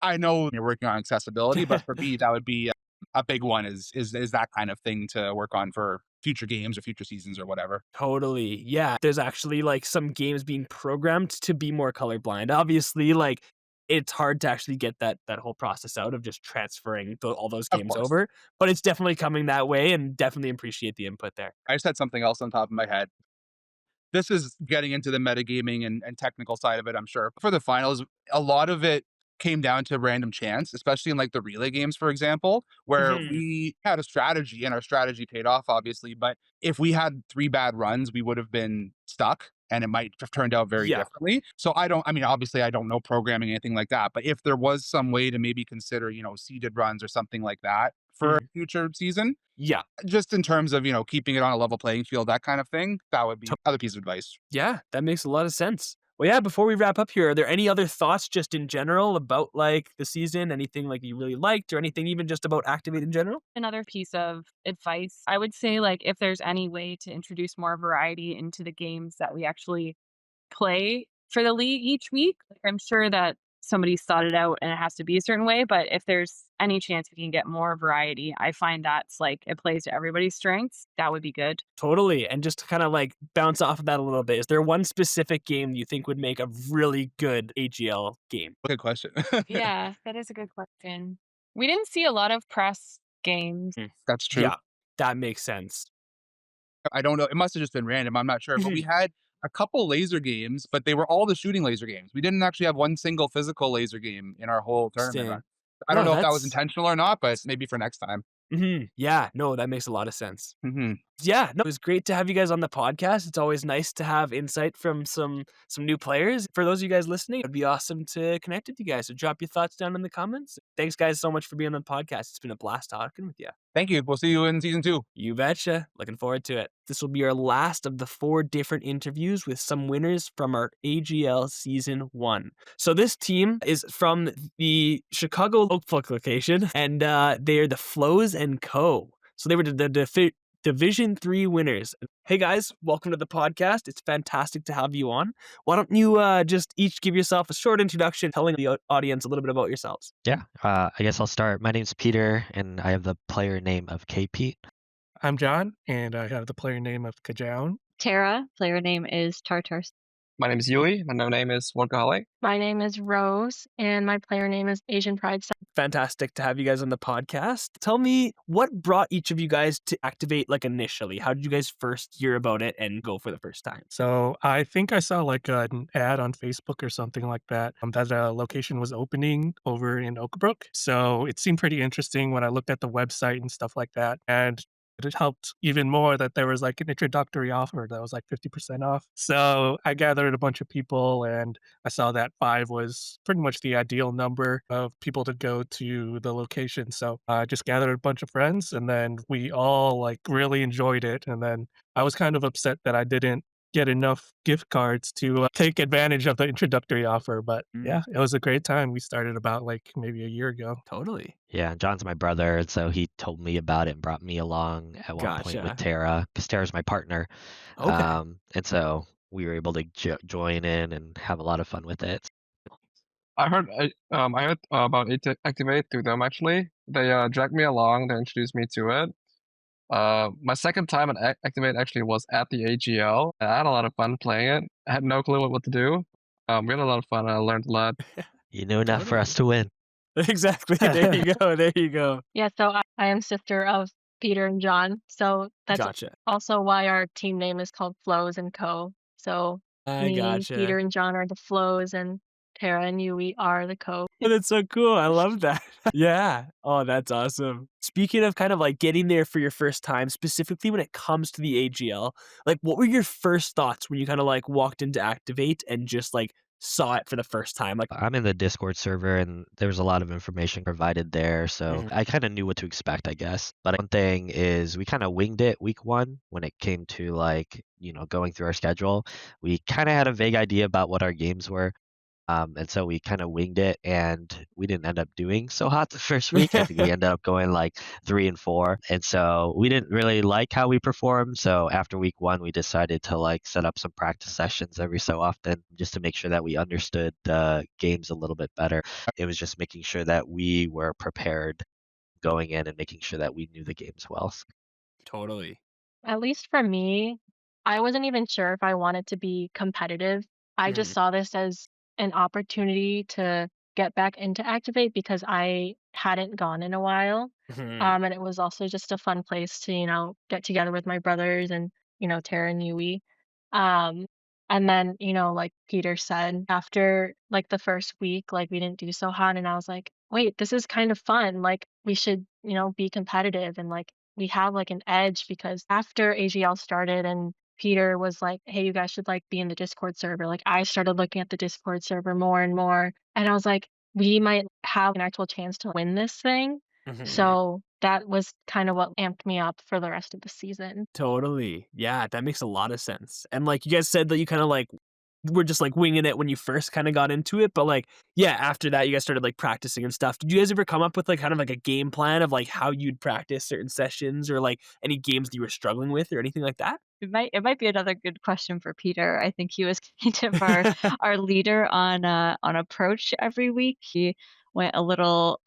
I know you're working on accessibility, but for me, that would be a big one is that kind of thing to work on for future games or future seasons or whatever. Totally. Yeah. There's actually like some games being programmed to be more colorblind. Obviously, like it's hard to actually get that whole process out of just transferring all those Of games course. over, but it's definitely coming that way and definitely appreciate the input there. I just had something else on top of my head. This is getting into the metagaming and technical side of it, I'm sure. For the finals, a lot of it came down to random chance, especially in like the relay games, for example, where Mhm. we had a strategy and our strategy paid off, obviously. But if we had 3 bad runs, we would have been stuck and it might have turned out very Yeah. differently. So I mean, obviously, I don't know programming, anything like that. But if there was some way to maybe consider, seeded runs or something like that for a Mhm. future season, Yeah. just in terms of, keeping it on a level playing field, that kind of thing, that would be other piece of advice. Yeah, that makes a lot of sense. Well, yeah, before we wrap up here, are there any other thoughts just in general about like the season? Anything like you really liked or anything even just about Activate in general? Another piece of advice, I would say, like, if there's any way to introduce more variety into the games that we actually play for the league each week, like, I'm sure that somebody's thought it out and it has to be a certain way, but if there's any chance we can get more variety, I find that's like it plays to everybody's strengths. That would be good. Totally. And just to kind of like bounce off of that a little bit, is there one specific game you think would make a really good AGL game? Good question. Yeah, that is a good question. We didn't see a lot of press games. Mm. That's true. Yeah, that makes sense. I don't know. It must have just been random. I'm not sure. But we Mhm. had a couple laser games, but they were all the shooting laser games. We didn't actually have one single physical laser game in our whole tournament run. Interesting. I don't No, know if that was that's intentional or not, but maybe for next time. Yeah, no, that makes a lot of sense. Hmm. Yeah, no, it was great to have you guys on the podcast. It's always nice to have insight from some new players. For those of you guys listening, it'd be awesome to connect with you guys. So drop your thoughts down in the comments. Thanks guys so much for being on the podcast. It's been a blast talking with you. Thank you. We'll see you in season 2. You betcha. Looking forward to it. This will be our last of the 4 different interviews with some winners from our AGL Season 1. So this team is from the Chicago Oakbrook location, and they are the FlosAndCo. So they were the Division 3 winners. Hey guys, welcome to the podcast. It's fantastic to have you on. Why don't you just each give yourself a short introduction, telling the audience a little bit about yourselves. Yeah, I guess I'll start. My name's Peter, and I have the player name of KP. I'm John, and I have the player name of Kajown. Tara, player name is Tartar. My name is Yui. My name is Workaholic. My name is Rose, and my player name is Asian Pride. Fantastic to have you guys on the podcast. Tell me what brought each of you guys to Activate like initially. How did you guys first hear about it and go for the first time? So I think I saw like an ad on Facebook or something like that that a location was opening over in Oakbrook. So it seemed pretty interesting when I looked at the website and stuff like that. And it helped even more that there was like an introductory offer that was like 50% off. So I gathered a bunch of people and I saw that 5 was pretty much the ideal number of people to go to the location. So I just gathered a bunch of friends and then we all like really enjoyed it. And then I was kind of upset that I didn't get enough gift cards to take advantage of the introductory offer. But yeah, it was a great time. We started about like maybe a year ago. Totally. Yeah, John's my brother, and so he told me about it and brought me along at one point Gotcha. with Tara, because Tara's my partner. Okay. And so we were able to join in and have a lot of fun with it. I heard about Activate through them actually. They dragged me along. They introduced me to it. My second time at Activate actually was at the AGL. I had a lot of fun playing it. I had no clue what to do. We had a lot of fun. I learned a lot. You knew enough for us to win. Exactly. There you go. There you go. Yeah, so I am sister of Peter and John. So that's Gotcha. also why our team name is called Flows and Co. So I me, gotcha. Peter, and John are the Flows, and Tara and Yui are the Co. Oh, that's so cool. I love that. Yeah. Oh, that's awesome. Speaking of kind of like getting there for your first time, specifically when it comes to the AGL, like what were your first thoughts when you kind of like walked into Activate and just like saw it for the first time? Like, I'm in the Discord server, and there was a lot of information provided there, so Mhm. I kind of knew what to expect, I guess. But one thing is we kind of winged it week 1 when it came to like, going through our schedule. We kind of had a vague idea about what our games were. And so we kind of winged it, and we didn't end up doing so hot the first week. I think we ended up going like 3-4. And so we didn't really like how we performed. So after week 1, we decided to like set up some practice sessions every so often just to make sure that we understood the games a little bit better. It was just making sure that we were prepared going in and making sure that we knew the games well. Totally. At least for me, I wasn't even sure if I wanted to be competitive. I just Mhm. saw this as an opportunity to get back into Activate because I hadn't gone in a while. Mhm. And it was also just a fun place to, get together with my brothers and, Tara and Yui. Um, and then, like Peter said, after like the first week, like we didn't do so hot. And I was like, wait, this is kind of fun. Like we should, be competitive and like we have like an edge because after AGL started and Peter was like, "Hey, you guys should like be in the Discord server." Like I started looking at the Discord server more and more, and I was like, "We might have an actual chance to win this thing." Mhm. So that was kind of what amped me up for the rest of the season. Totally. Yeah, that makes a lot of sense. And like you guys said that you kind of like were just like winging it when you first kind of got into it, but like yeah, after that you guys started like practicing and stuff. Did you guys ever come up with like kind of like a game plan of like how you'd practice certain sessions or like any games that you were struggling with or anything like that? It might be another good question for Peter. I think he was kind of our leader on approach every week. He went a little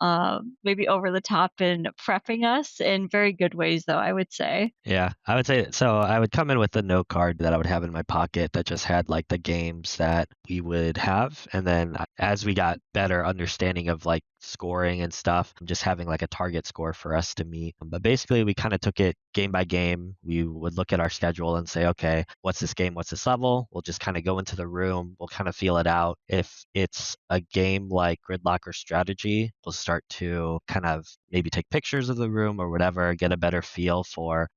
maybe over the top in prepping us in very good ways though, I would say. Yeah, I would say so. I would come in with a note card that I would have in my pocket that just had like the games that we would have. And then as we got better understanding of like scoring and stuff, just having like a target score for us to meet. But basically, we kind of took it game by game. We would look at our schedule and say, okay, what's this game? What's this level? We'll just kind of go into the room. We'll kind of feel it out. If it's a game like Gridlock or Strategy, we'll start to kind of maybe take pictures of the room or whatever, get a better feel for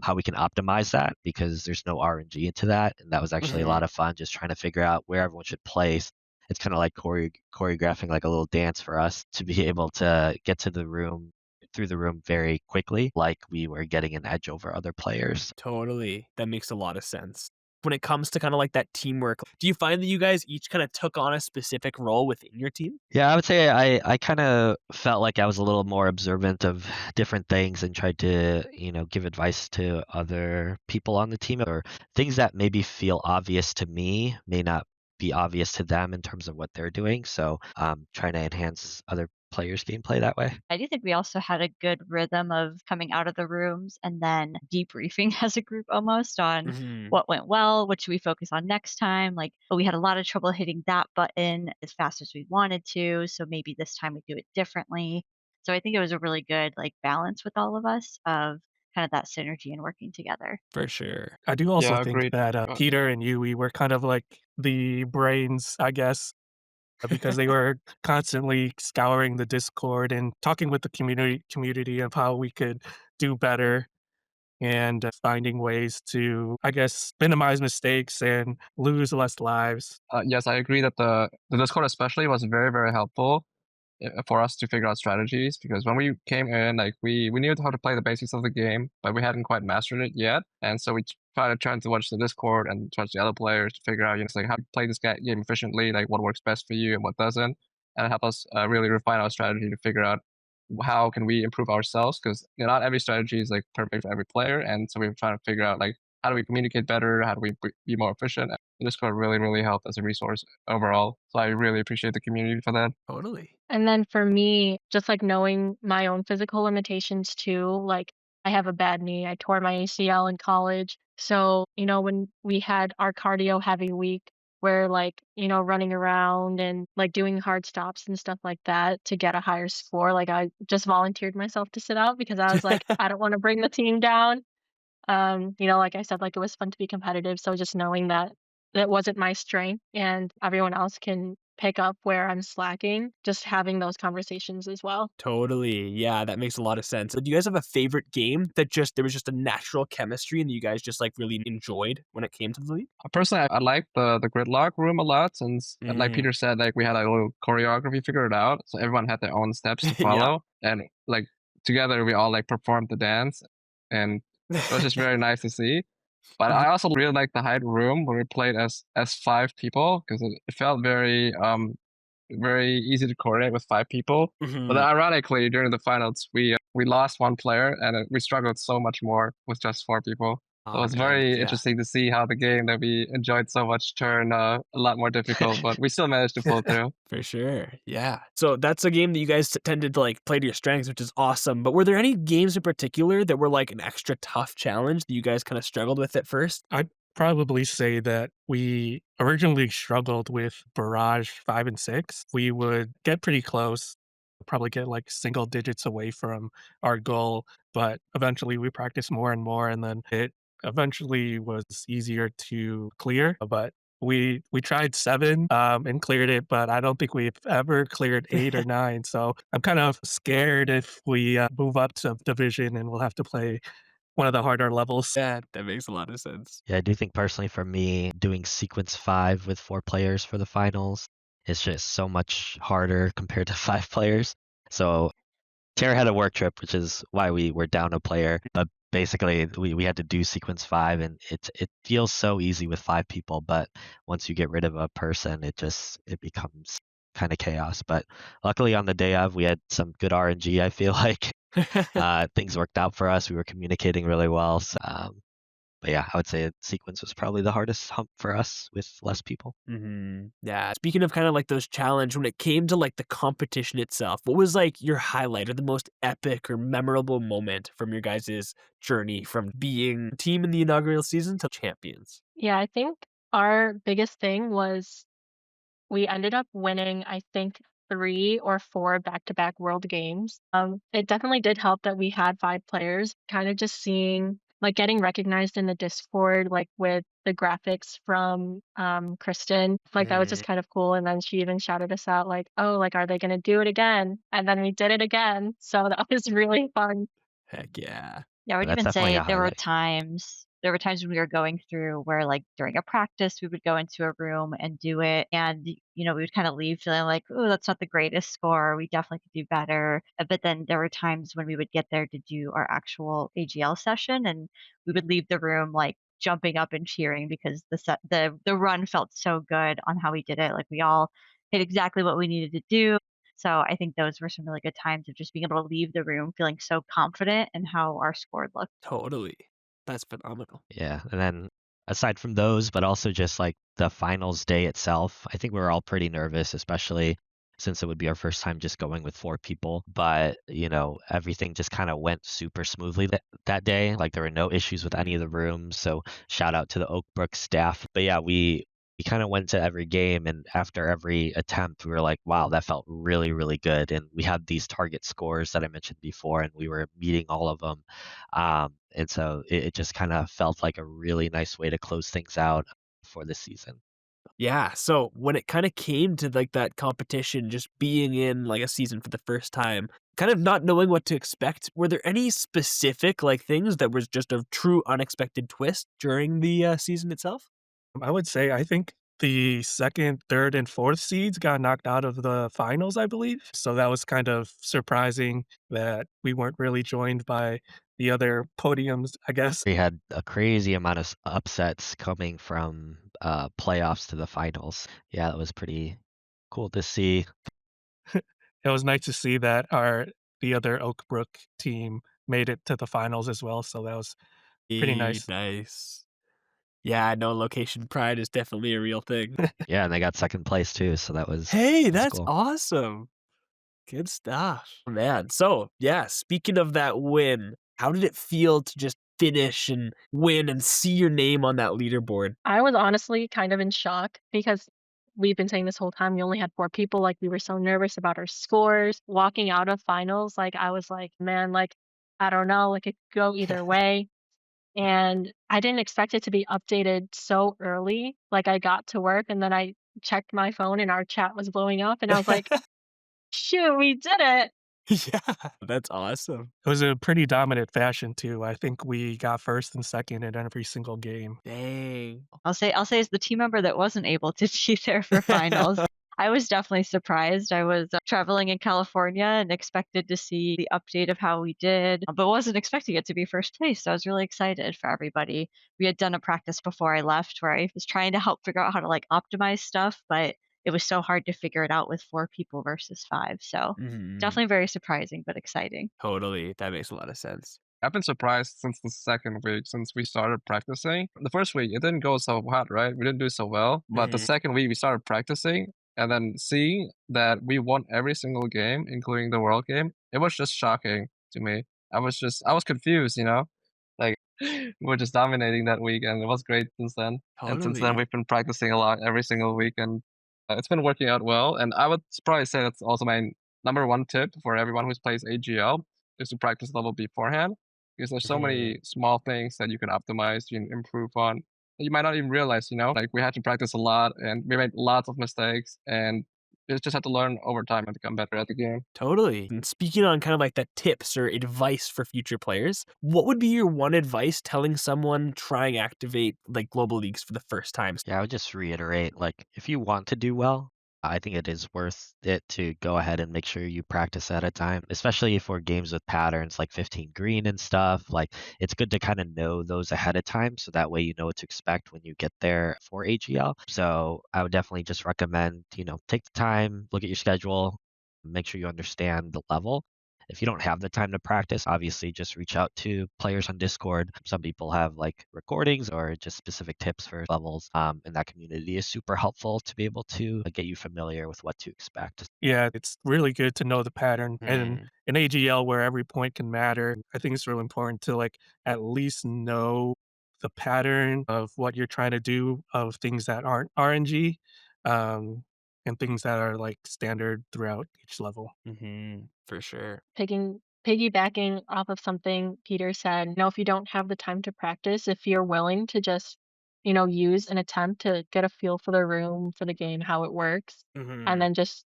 how we can optimize that because there's no RNG into that. And that was actually a Mhm. lot of fun just trying to figure out where everyone should place. It's kind of like choreographing like a little dance for us to be able to get to the room through the room very quickly, like we were getting an edge over other players. Totally. That makes a lot of sense. When it comes to kind of like that teamwork, do you find that you guys each kind of took on a specific role within your team? Yeah, I would say I kind of felt like I was a little more observant of different things and tried to, give advice to other people on the team or things that maybe feel obvious to me may not be obvious to them in terms of what they're doing. So trying to enhance other players' gameplay that way. I do think we also had a good rhythm of coming out of the rooms and then debriefing as a group almost on Mhm. what went well, what should we focus on next time? Like, oh, we had a lot of trouble hitting that button as fast as we wanted to, so maybe this time we do it differently. So I think it was a really good like balance with all of us of kind of that synergy and working together. For sure. I do also Yeah, think agreed. that Uh, Peter and Yui were kind of like the brains, I guess, because they were constantly scouring the Discord and talking with the community of how we could do better and finding ways to, I guess, minimize mistakes and lose less lives. yes, I agree that the Discord especially was very, very helpful for us to figure out strategies because when we came in, like we knew how to play the basics of the game, but we hadn't quite mastered it yet. And so we tried to turn to watch the Discord and watch the other players to figure out, like how to play this game efficiently, like what works best for you and what doesn't, and help us really refine our strategy to figure out how can we improve ourselves because not every strategy is like perfect for every player, and so we're trying to figure out like how do we communicate better, how do we be more efficient. And Discord really, really helped as a resource overall. So I really appreciate the community for that. Totally. And then for me, just like knowing my own physical limitations too, like I have a bad knee. I tore my ACL in college. So, when we had our cardio heavy week, where like, running around and like doing hard stops and stuff like that to get a higher score, like I just volunteered myself to sit out because I was like, I don't want to bring the team down. Like I said, like it was fun to be competitive. So just knowing that that wasn't my strength and everyone else can pick up where I'm slacking, just having those conversations as well. Totally. Yeah, that makes a lot of sense. Do you guys have a favorite game that just there was just a natural chemistry and you guys just like really enjoyed when it came to the league? Personally, I like the gridlock room a lot since, like Mm. Peter said, like we had a little choreography figured out, so everyone had their own steps to Yeah. follow, and like together we all like performed the dance, and it was just very nice to see. But I also really like the Hyde room where we played as 5 people because it felt very easy to coordinate with 5 people. But Mhm. then ironically, during the finals, we lost one player and we struggled so much more with just 4 people. So Oh, it's man, very yeah. interesting to see how the game that we enjoyed so much turned a lot more difficult, but we still managed to pull through. For sure, yeah. So that's a game that you guys tended to, like, play to your strengths, which is awesome, but were there any games in particular that were, like, an extra tough challenge that you guys kinda struggled with at first? I'd probably say that we originally struggled with Barrage 5 and 6. We would get pretty close, probably get like single digits away from our goal, but eventually we practiced more and more, and then it eventually was easier to clear. But we tried 7 and cleared it, but I don't think we've ever cleared 8 or 9. So I'm kind of scared if we move up to division and we'll have to play one of the harder levels. Yeah, that makes a lot of sense. Yeah, I do think personally for me, doing sequence 5 with 4 players for the finals is just so much harder compared to 5 players. So Tara had a work trip, which is why we were down a player. But basically, we had to do sequence 5, and it feels so easy with 5 people. But once you get rid of a person, it becomes kind of chaos. But luckily, on the day of, we had some good RNG. I feel like things worked out for us. We were communicating really well. So, but yeah, I would say sequence was probably the hardest hump for us with less people. Mhm. Yeah. Speaking of kinda like those challenge, when it came to like the competition itself, what was like your highlight or the most epic or memorable moment from your guys' journey from being team in the inaugural season to champions? Yeah, I think our biggest thing was we ended up winning, I think, 3 or 4 back-to-back world games. It definitely did help that we had 5 players, kinda just seeing like, getting recognized in the Discord, like, with the graphics from, Kristen, like, that was just Mm, kind of cool, and then she even shouted us out, like, "Oh, like, are they gonna do it again?" And then we did it again, so that was really fun. heck yeah. Yeah, I would That's even definitely say a highlight. there were times when we were going through where like during a practice we would go into a room and do it and we would kind of leave feeling like, oh, that's not the greatest score. We definitely could do better. But then there were times when we would get there to do our actual AGL session and we would leave the room like jumping up and cheering because the run felt so good on how we did it. Like we all hit exactly what we needed to do. So I think those were some really good times of just being able to leave the room feeling so confident in how our score looked. Totally. That's phenomenal. Yeah, and then aside from those, but also just like the finals day itself, I think we were all pretty nervous, especially since it would be our first time just going with 4 people. But, everything just kind of went super smoothly that day. Like there were no issues with any of the rooms. So shout out to the Oakbrook staff. But yeah, we kind of went to every game, and after every attempt, we were like, wow, that felt really, really good. And we had these target scores that I mentioned before, and we were meeting all of them. And so it just kind of felt like a really nice way to close things out for this season. Yeah, so when it kinda came to, like, that competition, just being in, like, a season for the first time, kind of not knowing what to expect, were there any specific, like, things that was just a true unexpected twist during the, season itself? I would say I think the 2nd, 3rd, and 4th seeds got knocked out of the finals, I believe. So that was kind of surprising that we weren't really joined by the other podiums, I guess. We had a crazy amount of upsets coming from playoffs to the finals. Yeah, that was pretty cool to see. It was nice to see that the other Oakbrook team made it to the finals as well, so that was pretty nice. Nice. Yeah, no, location pride is definitely a real thing. Yeah, and they got second place too, so Hey, that's that's cool. awesome. Good stuff. Man, so, yeah, speaking of that win, how did it feel to just finish and win and see your name on that leaderboard? I was honestly kind of in shock because we've been saying this whole time we only had 4 people, like, we were so nervous about our scores. Walking out of finals, like, I was like, "Man, like, I don't know, like, it could go either way." And I didn't expect it to be updated so early. Like, I got to work, and then I checked my phone, and our chat was blowing up, and I was like, "Shoot, we did it." Yeah, that's awesome. It was a pretty dominant fashion too. I think we got 1st and 2nd in every single game. Dang. I'll say as the team member that wasn't able to be there for finals, I was definitely surprised. I was traveling in California and expected to see the update of how we did, but wasn't expecting it to be first place. So I was really excited for everybody. We had done a practice before I left where I was trying to help figure out how to like optimize stuff, but it was so hard to figure it out with 4 people versus 5. So Mhm. definitely very surprising, but exciting. Totally. That makes a lot of sense. I've been surprised since the second week, since we started practicing. The first week, it didn't go so hot, right? We didn't do so well. But the Mhm. second week, we started practicing and then seeing that we won every single game, including the world game. It was just shocking to me. I was confused, you know? Like, we were just dominating that week, and it was great since then. And since then, Totally. we've been practicing a lot every single week, and it's been working out well. And I would probably say that's also my number one tip for everyone who plays AGL is to practice level beforehand because there's so Mhm. many small things that you can optimize, you can improve on that you might not even realize, you know? Like we had to practice a lot and we made lots of mistakes and you just have to learn over time and become better at the game. Totally. And speaking on kind of like the tips or advice for future players, what would be your one advice telling someone trying Activate like global leagues for the first time? Yeah, I would just reiterate, like, if you want to do well, I think it is worth it to go ahead and make sure you practice at a time, especially for games with patterns like 15 green and stuff. Like, it's good to kind of know those ahead of time so that way you know what to expect when you get there for AGL. So I would definitely just recommend, take the time, look at your schedule, make sure you understand the level. If you don't have the time to practice, obviously just reach out to players on Discord. Some people have like recordings or just specific tips for levels. And that community is super helpful to be able to get you familiar with what to expect. Yeah, it's really good to know the pattern. And Hmm. in AGL, where every point can matter, I think it's really important to like at least know the pattern of what you're trying to do of things that aren't RNG, um, and things that are like standard throughout each level. For sure. Piggybacking off of something Peter said, if you don't have the time to practice, if you're willing to just, use an attempt to get a feel for the room, for the game, how it works, and Hmm. then just,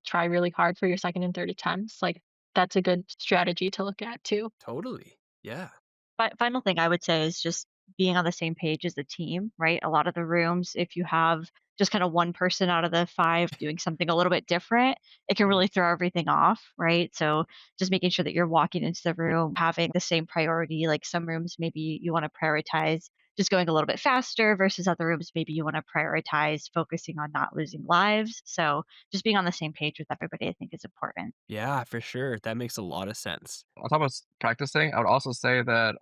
try really hard for your second and third attempts, like that's a good strategy to look at too. Totally. Yeah. Final thing I would say is just being on the same page as a team, right? A lot of the rooms, if you have just kind of one person out of the 5 doing something a little bit different, it can Mhm. really throw everything off, right? So just making sure that you're walking into the room having the same priority. Like some rooms, maybe you want to prioritize just going a little bit faster versus other rooms, maybe you want to prioritize focusing on not losing lives. So just being on the same page with everybody, I think is important. Yeah, for sure. That makes a lot of sense. On top of practicing, I would also say that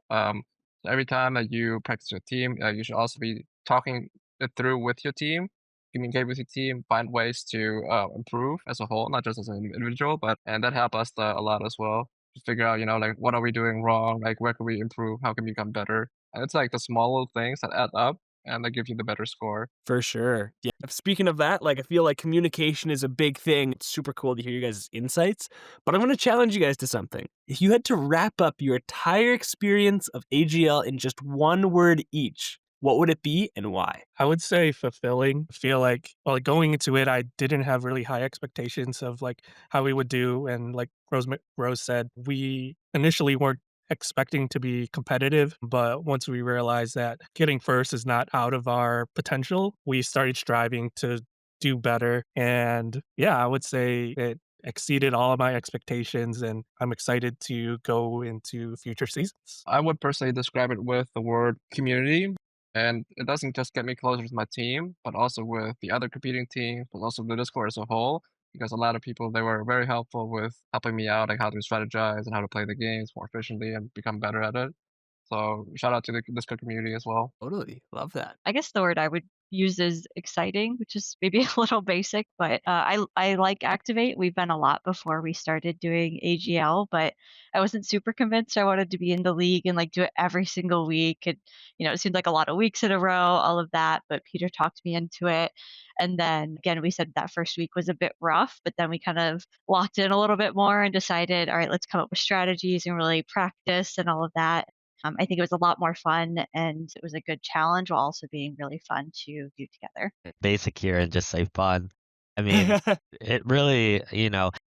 every time that you practice your team, you should also be talking it through with your team, communicate with your team, find ways to improve as a whole, not just as an individual, but and that helped us a lot as well. To figure out, like what are we doing wrong, like where can we improve, how can we become better, and it's like the small little things that add up and that give you the better score. For sure. Yeah. Speaking of that, like I feel like communication is a big thing. It's super cool to hear you guys' insights, but I'm going to challenge you guys to something. If you had to wrap up your entire experience of AGL in just one word each, what would it be and why? I would say fulfilling. I feel like, well, like going into it, I didn't have really high expectations of like how we would do. And like Rose said, we initially weren't expecting to be competitive, but once we realized that getting first is not out of our potential, we started striving to do better. And yeah, I would say it exceeded all of my expectations, and I'm excited to go into future seasons. I would personally describe it with the word community. And it doesn't just get me closer with my team, but also with the other competing teams, but also the Discord as a whole. Because a lot of people, they were very helpful with helping me out, like how to strategize and how to play the games more efficiently and become better at it. So shout out to the Discord community as well. Totally. Love that. I guess the word I would use is exciting, which is maybe a little basic, but I like Activate. We've been a lot before we started doing AGL, but I wasn't super convinced I wanted to be in the league and like do it every single week. It seemed like a lot of weeks in a row, all of that. But Peter talked me into it, and then again, we said that first week was a bit rough, but then we kind of locked in a little bit more and decided, all right, let's come up with strategies and really practice and all of that. I think it was a lot more fun and it was a good challenge while also being really fun to do together. Basic here and just say fun. I mean, it really,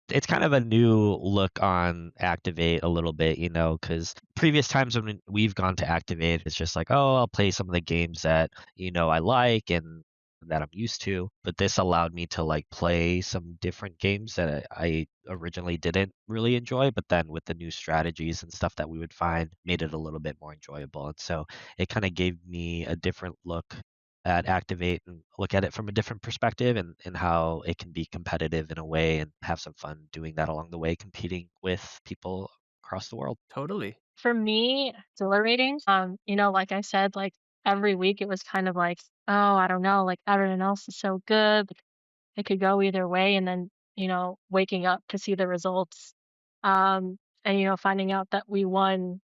it's kind of a new look on Activate a little bit, because previous times when we've gone to Activate, it's just like, oh, I'll play some of the games that, I like and that I'm used to. But this allowed me to like play some different games that I originally didn't really enjoy, but then with the new strategies and stuff that we would find, made it a little bit more enjoyable. And so it kind of gave me a different look at Activate and look at it from a different perspective, and how it can be competitive in a way and have some fun doing that along the way, competing with people across the world. Totally. For me, exhilarating. Like I said, like every week it was kind of like, oh, I don't know, like everyone else is so good. Like, it could go either way. And then, waking up to see the results. And, finding out that we won,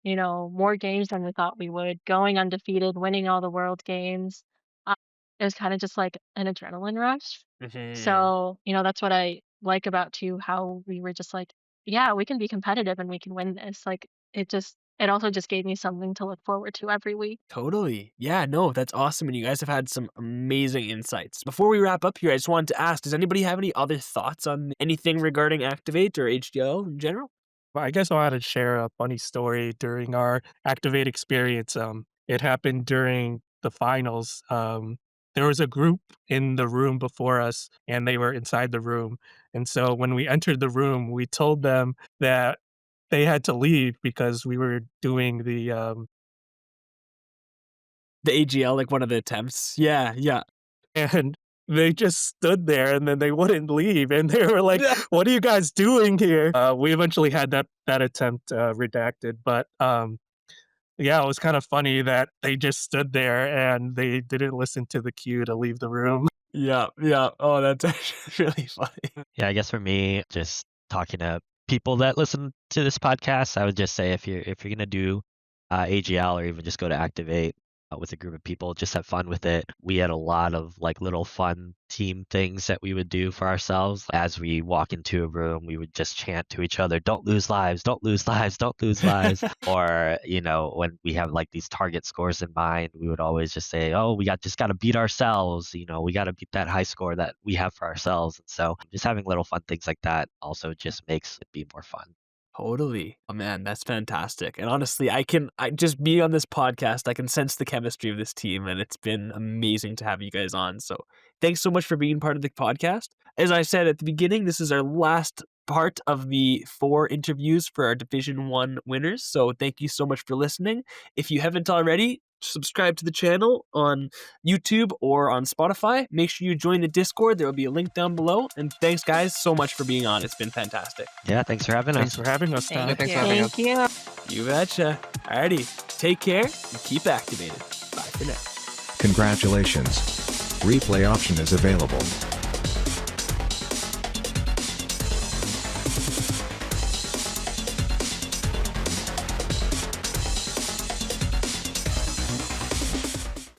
more games than we thought we would, going undefeated, winning all the world games. Um, it was kind of just like an adrenaline rush. Mhm. So, that's what I like about too, how we were just like, yeah, we can be competitive and we can win this. Like it also just gave me something to look forward to every week. Totally. Yeah, no, that's awesome. And you guys have had some amazing insights. Before we wrap up here, I just wanted to ask, does anybody have any other thoughts on anything regarding Activate or HDL in general? Well, I guess I wanted to share a funny story during our Activate experience. It happened during the finals. There was a group in the room before us, and they were inside the room. And so when we entered the room, we told them that they had to leave because we were doing The AGL, like one of the attempts. Yeah, yeah. and they just stood there and then they wouldn't leave. And they were like, "What are you guys doing here?" We eventually had that attempt redacted, but yeah, it was kind of funny that they just stood there and they didn't listen to the cue to leave the room. Yeah, yeah. Oh, that's actually really funny. Yeah, I guess for me, just talking to people that listen to this podcast, I would just say if you're gonna do AGL or even just go to Activate with a group of people, just have fun with it. We had a lot of like little fun team things that we would do for ourselves. As we walk into a room, we would just chant to each other, "Don't lose lives, don't lose lives, don't lose lives." Or when we have like these target scores in mind, we would always just say, "Oh, we just got to beat ourselves. We got to beat that high score that we have for ourselves." And so just having little fun things like that also just makes it be more fun. Totally. Oh man, that's fantastic. And honestly, I just being on this podcast, I can sense the chemistry of this team, and it's been amazing to have you guys on. So thanks so much for being part of the podcast. As I said at the beginning, this is our last part of the 4 interviews for our Division 1 winners. So thank you so much for listening. If you haven't already, subscribe to the channel on YouTube or on Spotify. Make sure you join the Discord. There will be a link down below. And thanks, guys, so much for being on. It's been fantastic. Yeah, thanks for having Thanks us. for having us, Tom. Thanks for having us. Thank you. You betcha. Alrighty, take care and keep activated. Bye for now. Congratulations. Replay option is available.